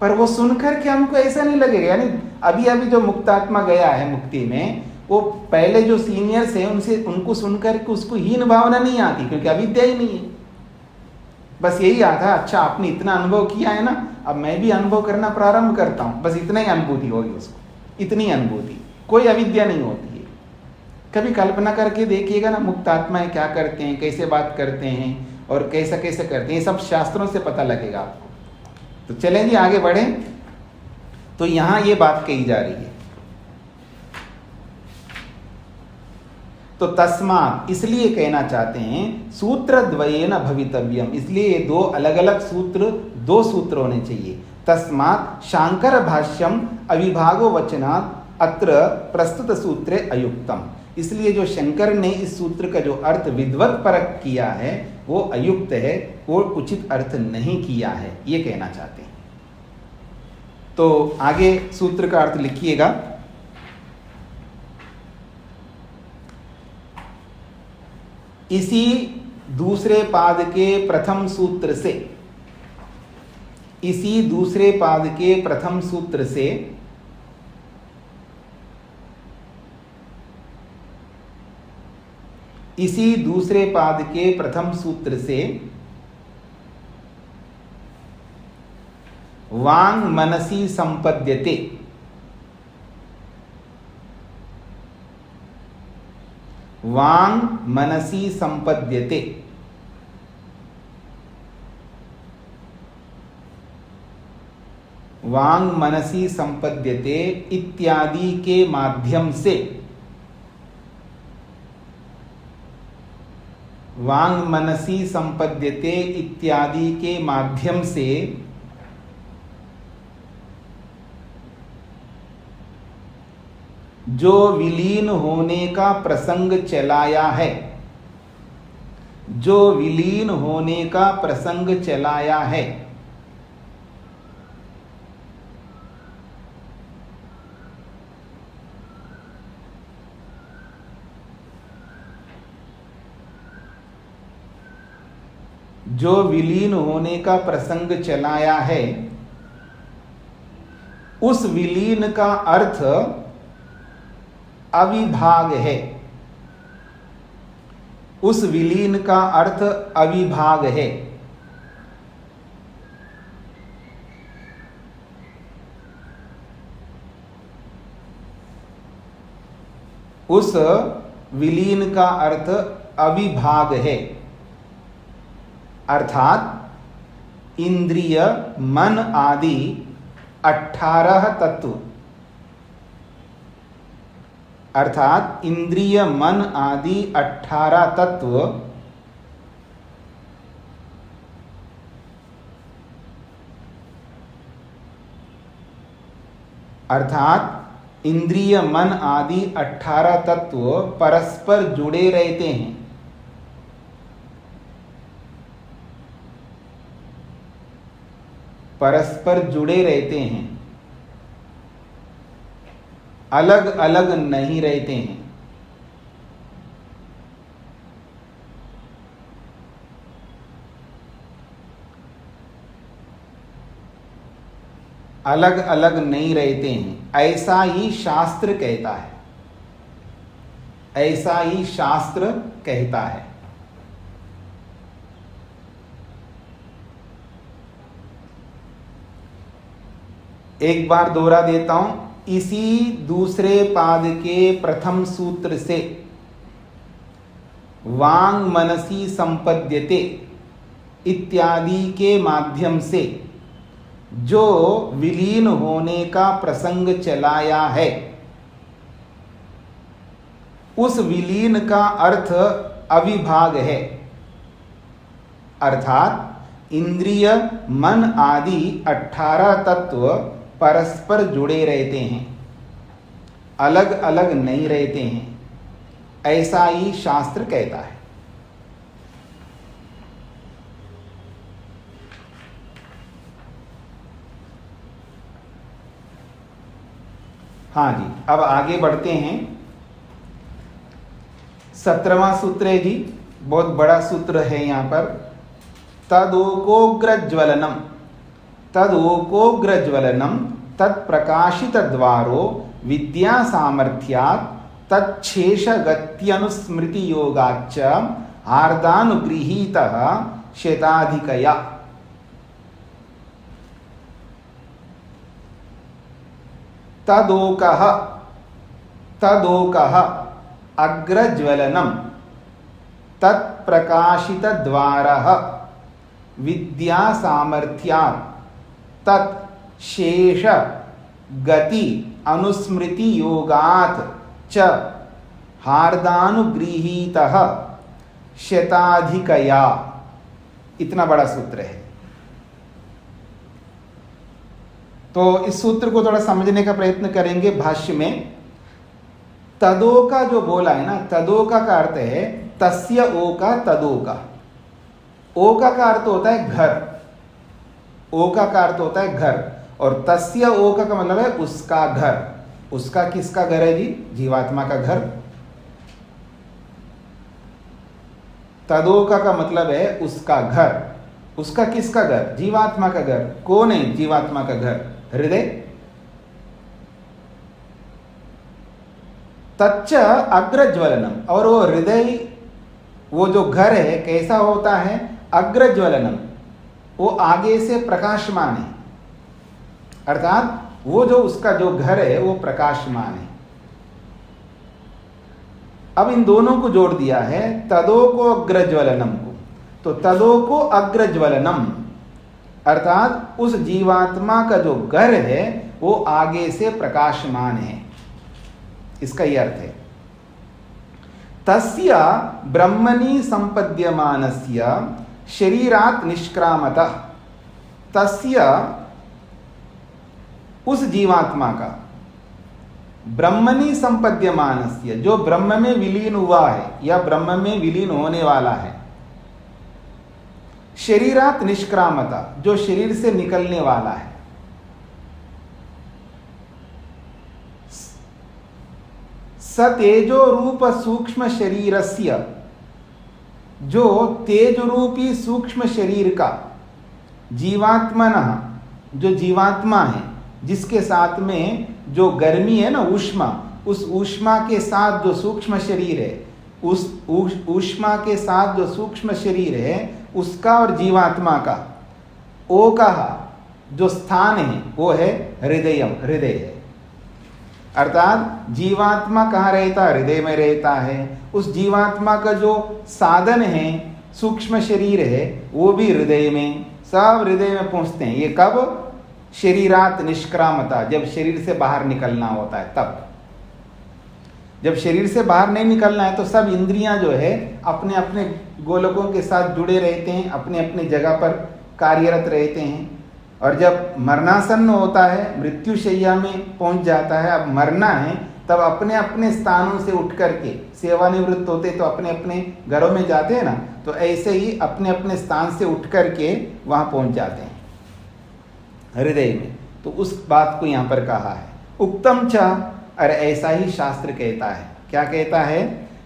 पर वो सुनकर के हमको ऐसा नहीं लगेगा। यानी अभी अभी जो मुक्तात्मा गया है मुक्ति में, वो पहले जो सीनियर्स हैं उनको सुनकर के उसको हीन भावना नहीं आती, क्योंकि अविद्या ही नहीं है। बस यही आता, अच्छा आपने इतना अनुभव किया है ना, अब मैं भी अनुभव करना प्रारंभ करता हूँ। बस इतना ही अनुभूति होगी उसको, इतनी अनुभूति, कोई अविद्या नहीं होती है। कभी कल्पना करके देखिएगा ना, मुक्त आत्माएं क्या करते हैं, कैसे बात करते हैं, और कैसा कैसे करते हैं, ये सब शास्त्रों से पता लगेगा आपको। तो चलें जी आगे बढ़ें। तो यहां ये बात कही जा रही है, तो तस्मात् इसलिए कहना चाहते हैं सूत्र द्वयेन भवितव्यम, इसलिए ये दो अलग अलग सूत्र, दो सूत्र होने चाहिए। तस्मात् शांकर भाष्यम अविभागो वचनात् अत्र प्रस्तुत सूत्रे अयुक्तम, इसलिए जो शंकर ने इस सूत्र का जो अर्थ विद्वत परक किया है वो अयुक्त है, वो उचित अर्थ नहीं किया है, ये कहना चाहते हैं। तो आगे सूत्र का अर्थ लिखिएगा। इसी दूसरे पाद के प्रथम सूत्र से, इसी दूसरे पाद के प्रथम सूत्र से इसी दूसरे पाद के प्रथम सूत्र से वांग मनसी संपद्यते, वांग मनसी संपद्यते, वांग मनसी संपद्यते इत्यादि के माध्यम से, वांग मनसी संपद्यते इत्यादि के माध्यम से जो विलीन होने का प्रसंग चलाया है, जो विलीन होने का प्रसंग चलाया है, जो विलीन होने का प्रसंग चलाया है, उस विलीन का अर्थ अविभाग है, उस विलीन का अर्थ अविभाग है। उस विलीन का अर्थ अविभाग है, अर्थात इंद्रिय मन आदि 18 तत्व, अर्थात इंद्रिय मन आदि 18 तत्व अर्थात इंद्रिय मन आदि 18 तत्व परस्पर जुड़े रहते हैं, परस्पर जुड़े रहते हैं, अलग अलग नहीं रहते हैं। अलग अलग नहीं रहते हैं, ऐसा ही शास्त्र कहता है, ऐसा ही शास्त्र कहता है। एक बार दोहरा देता हूं, इसी दूसरे पाद के प्रथम सूत्र से वांग मनसी संपद्यते इत्यादि के माध्यम से जो विलीन होने का प्रसंग चलाया है, उस विलीन का अर्थ अविभाग है, अर्थात इंद्रिय मन आदि 18 तत्व परस्पर जुड़े रहते हैं, अलग अलग नहीं रहते हैं, ऐसा ही शास्त्र कहता है। हाँ जी, अब आगे बढ़ते हैं। 17वां सूत्र है जी, बहुत बड़ा सूत्र है यहां पर। तदोकोग्रज्वलनम, तदोकोग्रज्वलनम तत्प्रकाशितद्वारो विद्या सामर्थ्यात् तच्छेषगत्यनुस्मृति योगाच्च हार्दानुगृहीतः शताधिकया। तदोकः, तदोकः अग्रज्वलनम, तत्प्रकाशित द्वारः विद्या सामर्थ्यात् तत् शेष गति अनुस्मृति योगात् च हार्दानुगृहीतः शताधिकया। इतना बड़ा सूत्र है। तो इस सूत्र को थोड़ा समझने का प्रयत्न करेंगे। भाष्य में तदोका जो बोला है ना, तदोका का अर्थ है तस्य ओका तदोका। ओका का अर्थ होता है घर, ओका का अर्थ होता है घर, और तस्य ओका का मतलब है उसका घर। उसका किसका घर है जी? जीवात्मा का घर। तदोका का मतलब है उसका घर। उसका किसका घर? जीवात्मा का घर। कौन है जीवात्मा का घर? हृदय। तच्च अग्रज्वलनम, और वो हृदय, वो जो घर है कैसा होता है? अग्रज्वलनम, वो आगे से प्रकाशमान है। अर्थात वो जो उसका जो घर है वो प्रकाशमान है। अब इन दोनों को जोड़ दिया है, तदो को अग्रज्वलनम को। तो तदो को अग्रज्वलनम अर्थात उस जीवात्मा का जो घर है वो आगे से प्रकाशमान है, इसका यह अर्थ है। तस्य ब्रह्मणि संपद्यमानस्य शरीरात् निष्क्रामतः, तस्य उस जीवात्मा का, ब्रह्मणि संपद्यमानस्य जो ब्रह्म में विलीन हुआ है या ब्रह्म में विलीन होने वाला है, शरीरात् निष्क्रामता जो शरीर से निकलने वाला है, स तेजो रूप सूक्ष्म शरीरस्य जो तेज रूपी सूक्ष्म शरीर का, जीवात्मनः जो जीवात्मा है जिसके साथ में जो गर्मी है ना ऊष्मा, उस ऊष्मा के साथ जो सूक्ष्म शरीर है, उस ऊष्मा के साथ जो सूक्ष्म शरीर है उसका और जीवात्मा का ओ का जो स्थान है वो है हृदयम, हृदय है। अर्थात जीवात्मा कहाँ रहता है? हृदय में रहता है। उस जीवात्मा का जो साधन है सूक्ष्म शरीर है वो भी हृदय में, सब हृदय में पहुंचते हैं। ये कब? शरीरात निष्क्रामता, जब शरीर से बाहर निकलना होता है तब। जब शरीर से बाहर नहीं निकलना है तो सब इंद्रियां जो है अपने अपने गोलकों के साथ जुड़े रहते हैं, अपने अपने जगह पर कार्यरत रहते हैं। और जब मरणासन्न होता है, मृत्युशैया में पहुंच जाता है, अब मरना है, तब अपने अपने स्थानों से उठ करके, सेवानिवृत्त होते तो अपने अपने घरों में जाते हैं ना, तो ऐसे ही अपने अपने स्थान से उठ करके वहां पहुंच जाते हैं हृदय में। तो उस बात को यहां पर कहा है उक्तम च, अरे ऐसा ही शास्त्र कहता है। क्या कहता है?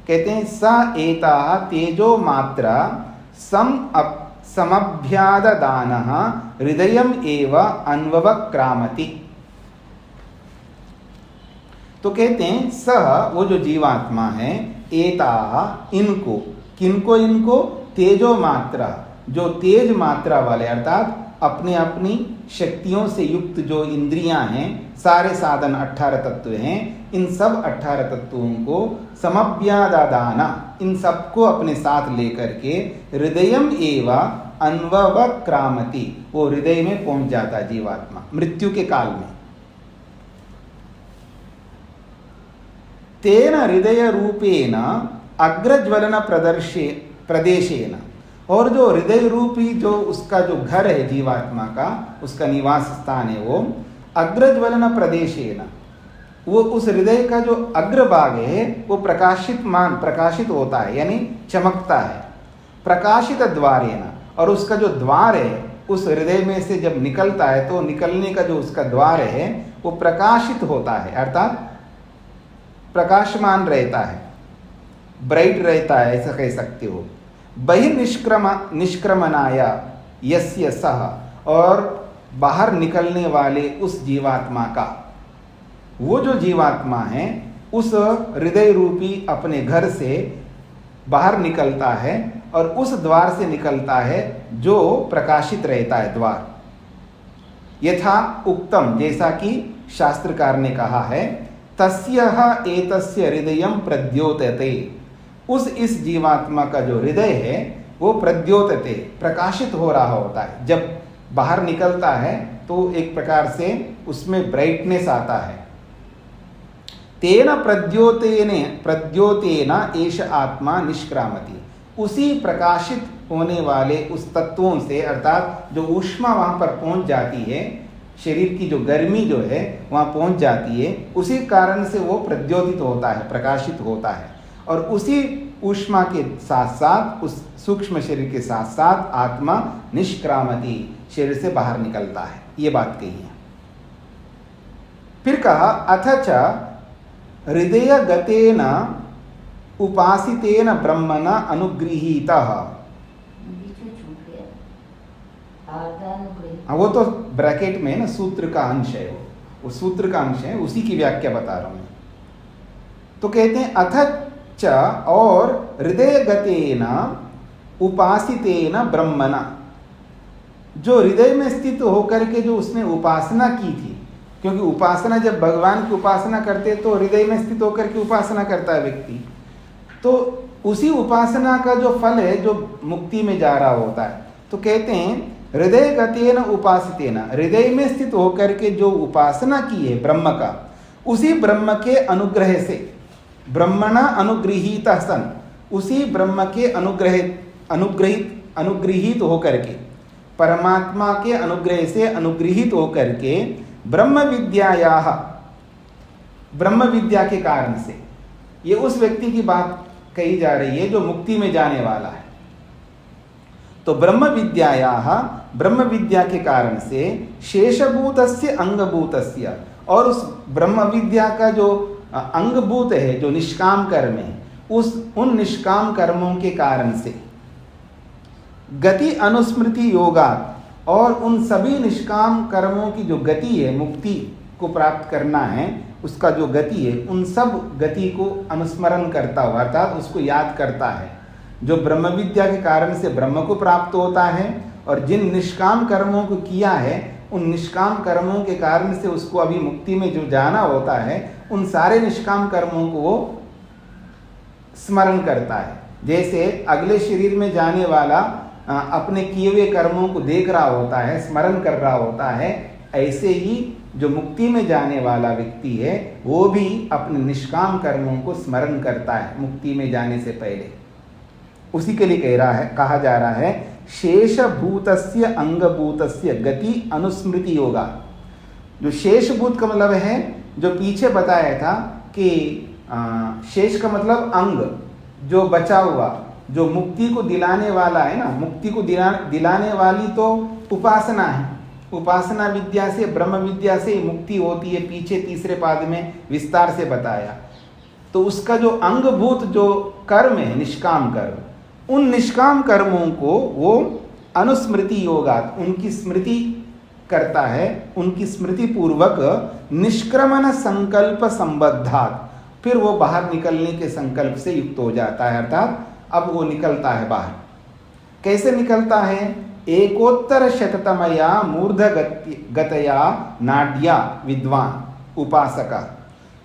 कहते हैं स एता तेजो मात्रा समभ्याददानः हृदयम एव अन्ववक्रामति। तो कहते हैं सह वो जो जीवात्मा है, एता इनको, किनको? इनको तेजो मात्रा, जो तेज मात्रा वाले अर्थात अपने अपनी शक्तियों से युक्त जो इंद्रियां हैं, सारे साधन 18 तत्व हैं, इन सब 18 तत्वों को समभ्यादाना, इन सबको अपने साथ लेकर के हृदयम एवा अन्ववक्रामति, वो हृदय में पहुंच जाता है जीवात्मा मृत्यु के काल में। तेन हृदय रूपेण अग्रज्वलन प्रदेशेन, और जो हृदय रूपी जो उसका जो घर है जीवात्मा का, उसका निवास स्थान है वो अग्रज्वलन प्रदेशेन, वो उस हृदय का जो अग्रभाग है वो प्रकाशित होता है, यानी चमकता है। प्रकाशित द्वारेण, और उसका जो द्वार है उस हृदय में से जब निकलता है तो निकलने का जो उसका द्वार है वो प्रकाशित होता है, अर्थात प्रकाशमान रहता है, ब्राइट रहता है, ऐसा कह सकते हो। बहिर्निष्क्रमणाय यस्य सह, और बाहर निकलने वाले उस जीवात्मा का, वो जो जीवात्मा है उस हृदय रूपी अपने घर से बाहर निकलता है और उस द्वार से निकलता है जो प्रकाशित रहता है द्वार। यथा उक्तम, जैसा कि शास्त्रकार ने कहा है, तस्यः एतस्य हृदयं प्रद्योतते, इस जीवात्मा का जो हृदय है वो प्रद्योतते, प्रकाशित हो रहा होता है। जब बाहर निकलता है तो एक प्रकार से उसमें ब्राइटनेस आता है। तेन प्रद्योतेन एष आत्मा निष्क्रामति, उसी प्रकाशित होने वाले उस तत्वों से, अर्थात जो ऊष्मा वहां पर पहुंच जाती है, शरीर की जो गर्मी जो है वहां पहुंच जाती है, उसी कारण से वो प्रद्योतित होता है, प्रकाशित होता है। और उसी ऊष्मा के साथ साथ, उस सूक्ष्म शरीर के साथ साथ आत्मा निष्क्रामति, शरीर से बाहर निकलता है। ये बात कही है। फिर कहा अथ च हृदय गतेन उपासितेन ब्रह्मणा अनुगृहीतः। वो तो ब्रैकेट में ना सूत्र का अंश है, वो सूत्र का अंश है, उसी की व्याख्या बता रहा हूं मैं। तो कहते हैं अथ च, और हृदय गतेन उपासितेन ब्रह्मणा, जो हृदय में स्थित होकर के जो उसने उपासना की थी, क्योंकि उपासना, जब भगवान की उपासना करते तो हृदय में स्थित होकर के उपासना करता है व्यक्ति, तो उसी उपासना का जो फल है जो मुक्ति में जा रहा होता है। तो कहते हैं हृदय गतेन उपासितेन, हृदय में स्थित होकर के जो उपासना की है ब्रह्म का, उसी ब्रह्म के अनुग्रह से, ब्रह्मणा अनुगृहीत सन, उसी ब्रह्म के अनुग्रहित होकर के, परमात्मा के अनुग्रह से अनुगृहित होकर के, ब्रह्म विद्यायाः, ब्रह्म विद्या के कारण से, ये उस व्यक्ति की बात कही जा रही है जो मुक्ति में जाने वाला है। तो ब्रह्म विद्यायाः, ब्रह्म विद्या के कारण से, शेषभूतस्य अंगभूतस्य, और उस ब्रह्म विद्या का जो अंगभूत है, जो निष्काम कर्म है, उन निष्काम कर्मों के कारण से, गति अनुस्मृति योगात्, और उन सभी निष्काम कर्मों की जो गति है, मुक्ति को प्राप्त करना है, उसका जो गति है, उन सब गति को अनुस्मरण करता हुआ, अर्थात उसको याद करता है, जो ब्रह्म विद्या के कारण से ब्रह्म को प्राप्त होता है, और जिन निष्काम कर्मों को किया है, उन निष्काम कर्मों के कारण से उसको अभी मुक्ति में जो जाना होता है, उन सारे निष्काम कर्मों को वो स्मरण करता है। जैसे अगले शरीर में जाने वाला अपने किए हुए कर्मों को देख रहा होता है, स्मरण कर रहा होता है, ऐसे ही जो मुक्ति में जाने वाला व्यक्ति है वो भी अपने निष्काम कर्मों को स्मरण करता है मुक्ति में जाने से पहले। उसी के लिए कहा जा रहा है शेषभूतस्य अंगभूतस्य गति अनुस्मृति योगा। जो शेषभूत का मतलब है, जो पीछे बताया था कि शेष का मतलब अंग, जो बचा हुआ, जो मुक्ति को दिलाने वाला है ना, मुक्ति को दिलाने वाली तो उपासना है। उपासना विद्या से, ब्रह्म विद्या से मुक्ति होती है, पीछे तीसरे पाद में विस्तार से बताया। तो उसका जो अंगभूत जो कर्म है, निष्काम कर्म, उन निष्काम कर्मों को वो अनुस्मृति योगात, उनकी स्मृति करता है, उनकी स्मृति पूर्वक निष्क्रमण संकल्प संबद्धात, फिर वो बाहर निकलने के संकल्प से युक्त हो जाता है, अर्थात अब वो निकलता है बाहर। कैसे निकलता है? एकोत्तर शततमया मूर्ध गतया नाड्या विद्वान उपासका,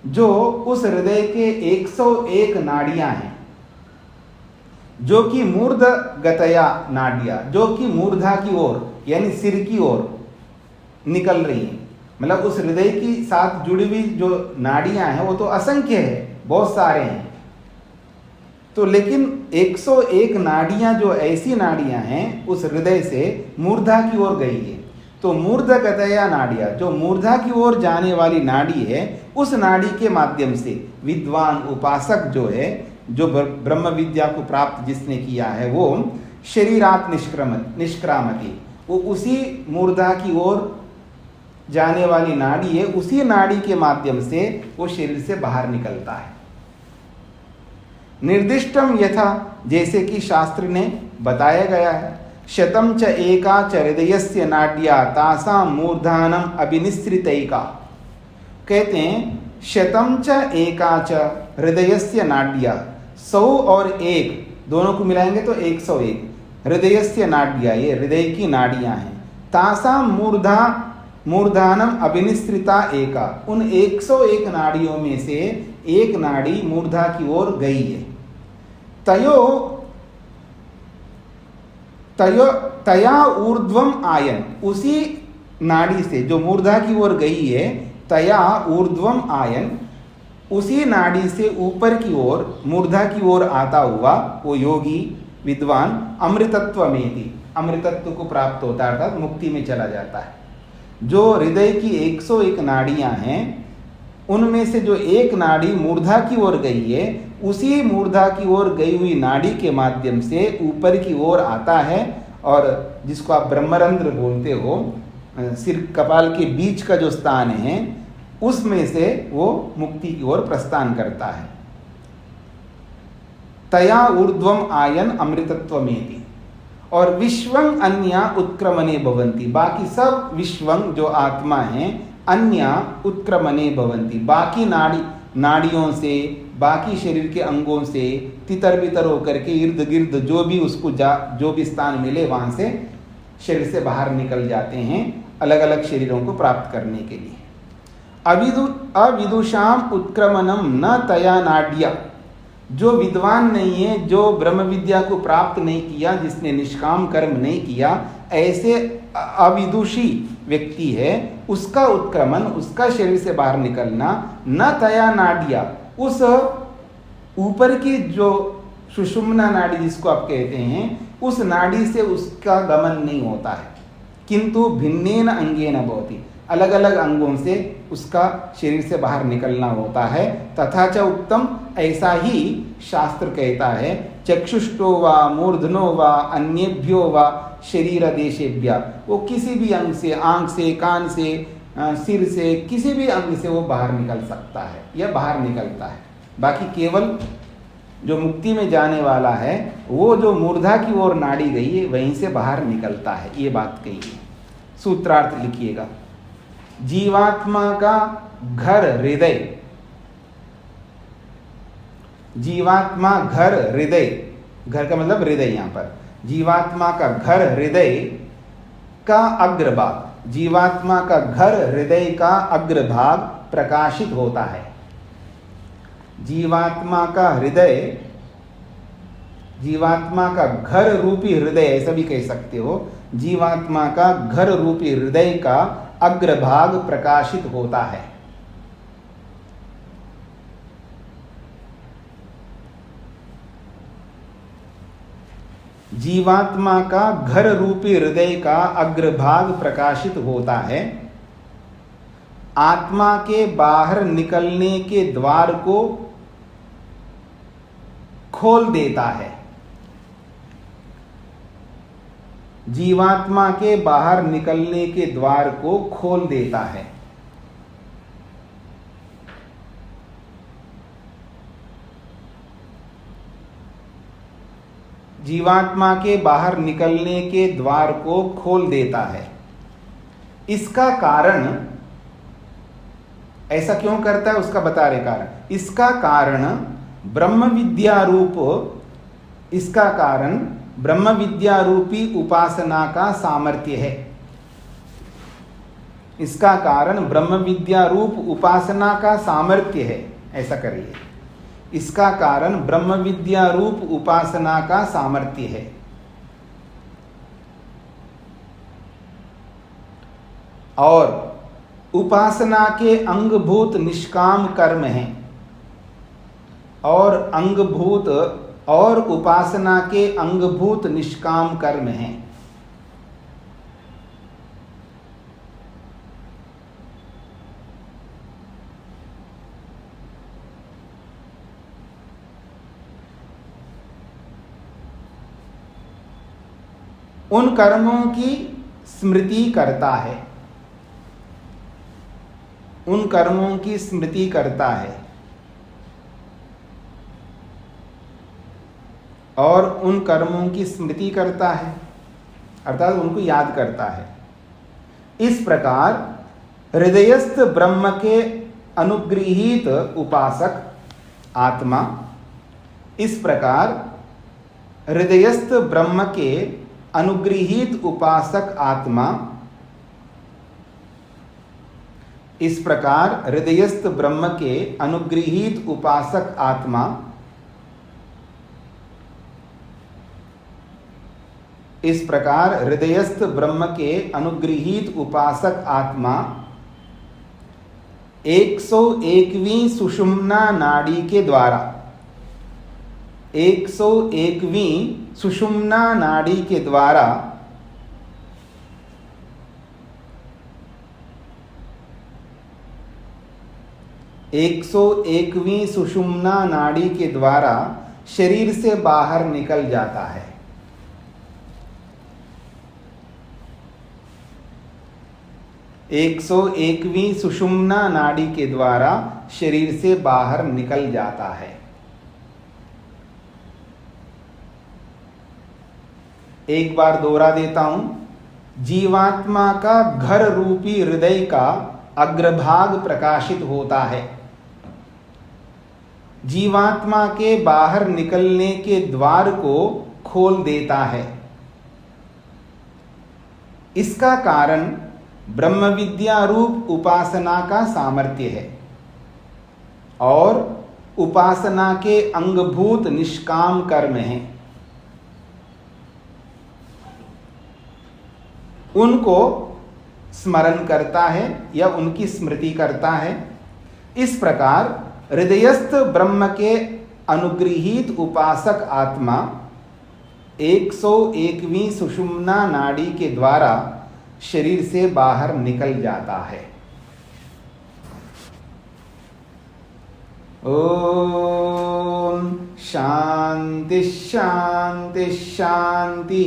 जो उस हृदय के 101 नाड़ियां हैं, जो कि मूर्ध गतया नाड्या, जो कि मूर्धा की ओर यानी सिर की ओर निकल रही है। मतलब उस हृदय की साथ जुड़ी हुई जो नाड़ियां हैं वो तो असंख्य है, बहुत सारे हैं। तो लेकिन 101 नाड़ियां जो ऐसी नाड़ियां हैं उस हृदय से मूर्धा की ओर गई है। तो मूर्ध गतया नाड़िया, जो मूर्धा की ओर जाने वाली नाड़ी है, उस नाड़ी के माध्यम से विद्वान उपासक जो है, जो ब्रह्म विद्या को प्राप्त जिसने किया है, वो शरीरात निष्क्रामति, वो उसी मूर्धा की ओर जाने वाली नाड़ी है, उसी नाड़ी के माध्यम से वो शरीर से बाहर निकलता है। निर्दिष्टम यथा, जैसे कि शास्त्र ने बताया गया है, शतम च एका च हृदयस्य नाड्या तासाम मूर्धानम अभिनिश्रितैका। कहते हैं शतम च एका च हृदयस्य नाड्या, 100 और 1 दोनों को मिलाएंगे तो 101 हृदयस्य नाड्या, ये हृदय की नाड़ियां हैं। तासाम मूर्धानम अभिनिश्रिता एका, उन 101 नाड़ियों में से एक नाड़ी मूर्धा की ओर गई है। तया ऊर्ध्वम आयन, उसी नाड़ी से जो मूर्धा की ओर गई है, तया ऊर्ध्वम आयन, उसी नाड़ी से ऊपर की ओर मूर्धा की ओर आता हुआ वो योगी विद्वान अमृतत्व में थी, अमृतत्व को प्राप्त होता है, अर्थात मुक्ति में चला जाता है। जो हृदय की 101 नाड़ियां हैं, उनमें से जो एक नाड़ी मूर्धा की ओर गई है, उसी मूर्धा की ओर गई हुई नाड़ी के माध्यम से ऊपर की ओर आता है, और जिसको आप ब्रह्मरंध्र बोलते हो, सिर कपाल के बीच का जो स्थान है, उसमें से वो मुक्ति की ओर प्रस्थान करता है। तया ऊर्ध्वम आयन अमृतत्वमेति। और विश्वं अन्या उत्क्रमणे भवन्ति, बाकी सब विश्वं जो आत्मा है, अन्या उत्क्रमणे भवन्ति, बाकी नाड़ियों से, बाकी शरीर के अंगों से तितर बितर होकर के इर्द गिर्द जो भी उसको जो भी स्थान मिले वहां से शरीर से बाहर निकल जाते हैं, अलग अलग शरीरों को प्राप्त करने के लिए। अविदुषाम उत्क्रमणम न तया नाड्या, जो विद्वान नहीं है, जो ब्रह्म विद्या को प्राप्त नहीं किया, जिसने निष्काम कर्म नहीं किया, ऐसे अविदुषी व्यक्ति है, उसका उत्क्रमण, उसका शरीर से बाहर निकलना, न तया नाड्या, उस ऊपर की जो सुषुम्ना नाड़ी जिसको आप कहते हैं, उस नाड़ी से उसका गमन नहीं होता है, किंतु भिन्नेन अंगेन भवति, अलग अलग अंगों से उसका शरीर से बाहर निकलना होता है। तथा च उत्तम, ऐसा ही शास्त्र कहता है, चक्षुष्टो वा मूर्धनो वा अन्येभ्यो वा शरीर देशेभ्य, वो किसी भी अंग से, आंख से, कान से, सिर से, किसी भी अंग से वो बाहर निकल सकता है या बाहर निकलता है। बाकी केवल जो मुक्ति में जाने वाला है, वो जो मूर्धा की ओर नाड़ी गई है, वहीं से बाहर निकलता है, ये बात कही है। सूत्रार्थ लिखिएगा। जीवात्मा का घर हृदय, जीवात्मा घर हृदय, घर का मतलब हृदय, यहां पर जीवात्मा का घर हृदय का अग्रभाग, जीवात्मा का घर हृदय का अग्रभाग प्रकाशित होता है। जीवात्मा का हृदय, जीवात्मा का घर रूपी हृदय, ऐसा भी कह सकते हो, जीवात्मा का घर रूपी हृदय का अग्रभाग प्रकाशित होता है। जीवात्मा का घर रूपी हृदय का अग्रभाग प्रकाशित होता है, आत्मा के बाहर निकलने के द्वार को खोल देता है। जीवात्मा के बाहर निकलने के द्वार को खोल देता है। जीवात्मा के बाहर निकलने के द्वार को खोल देता है। इसका कारण, ऐसा क्यों करता है उसका बता रहे कारण। इसका कारण ब्रह्म विद्या रूप, इसका कारण ब्रह्म विद्या रूपी उपासना का सामर्थ्य है। इसका कारण ब्रह्म विद्या रूप उपासना का सामर्थ्य है, ऐसा करिए। इसका कारण ब्रह्म विद्या रूप उपासना का सामर्थ्य है। और उपासना के अंगभूत निष्काम कर्म हैं, और अंगभूत और उपासना के अंगभूत निष्काम कर्म हैं। उन कर्मों की स्मृति करता है, उन कर्मों की स्मृति करता है और उन कर्मों की स्मृति करता है, अर्थात उनको याद करता है। इस प्रकार हृदयस्थ ब्रह्म के अनुगृहीत उपासक आत्मा, इस प्रकार हृदयस्थ ब्रह्म के अनुगृहीत उपासक आत्मा, इस प्रकार हृदयस्थ ब्रह्म के अनुगृहीत उपासक आत्मा इस प्रकार हृदयस्थ ब्रह्म के अनुगृहीत उपासक आत्मा 101वीं सुषुम्ना नाड़ी के द्वारा 101वीं सुषुम्ना नाड़ी के द्वारा 101वीं सुषुम्ना नाड़ी के द्वारा शरीर से बाहर निकल जाता है। 101वीं सुषुम्ना नाड़ी के द्वारा शरीर से बाहर निकल जाता है। एक बार दोहरा देता हूं। जीवात्मा का घर रूपी हृदय का अग्रभाग प्रकाशित होता है। जीवात्मा के बाहर निकलने के द्वार को खोल देता है। इसका कारण ब्रह्म विद्या रूप उपासना का सामर्थ्य है और उपासना के अंगभूत निष्काम कर्म हैं। उनको स्मरण करता है या उनकी स्मृति करता है। इस प्रकार हृदयस्थ ब्रह्म के अनुगृहीत उपासक आत्मा 101वीं सुषुम्ना नाड़ी के द्वारा शरीर से बाहर निकल जाता है। ओम शांति शांति शांति।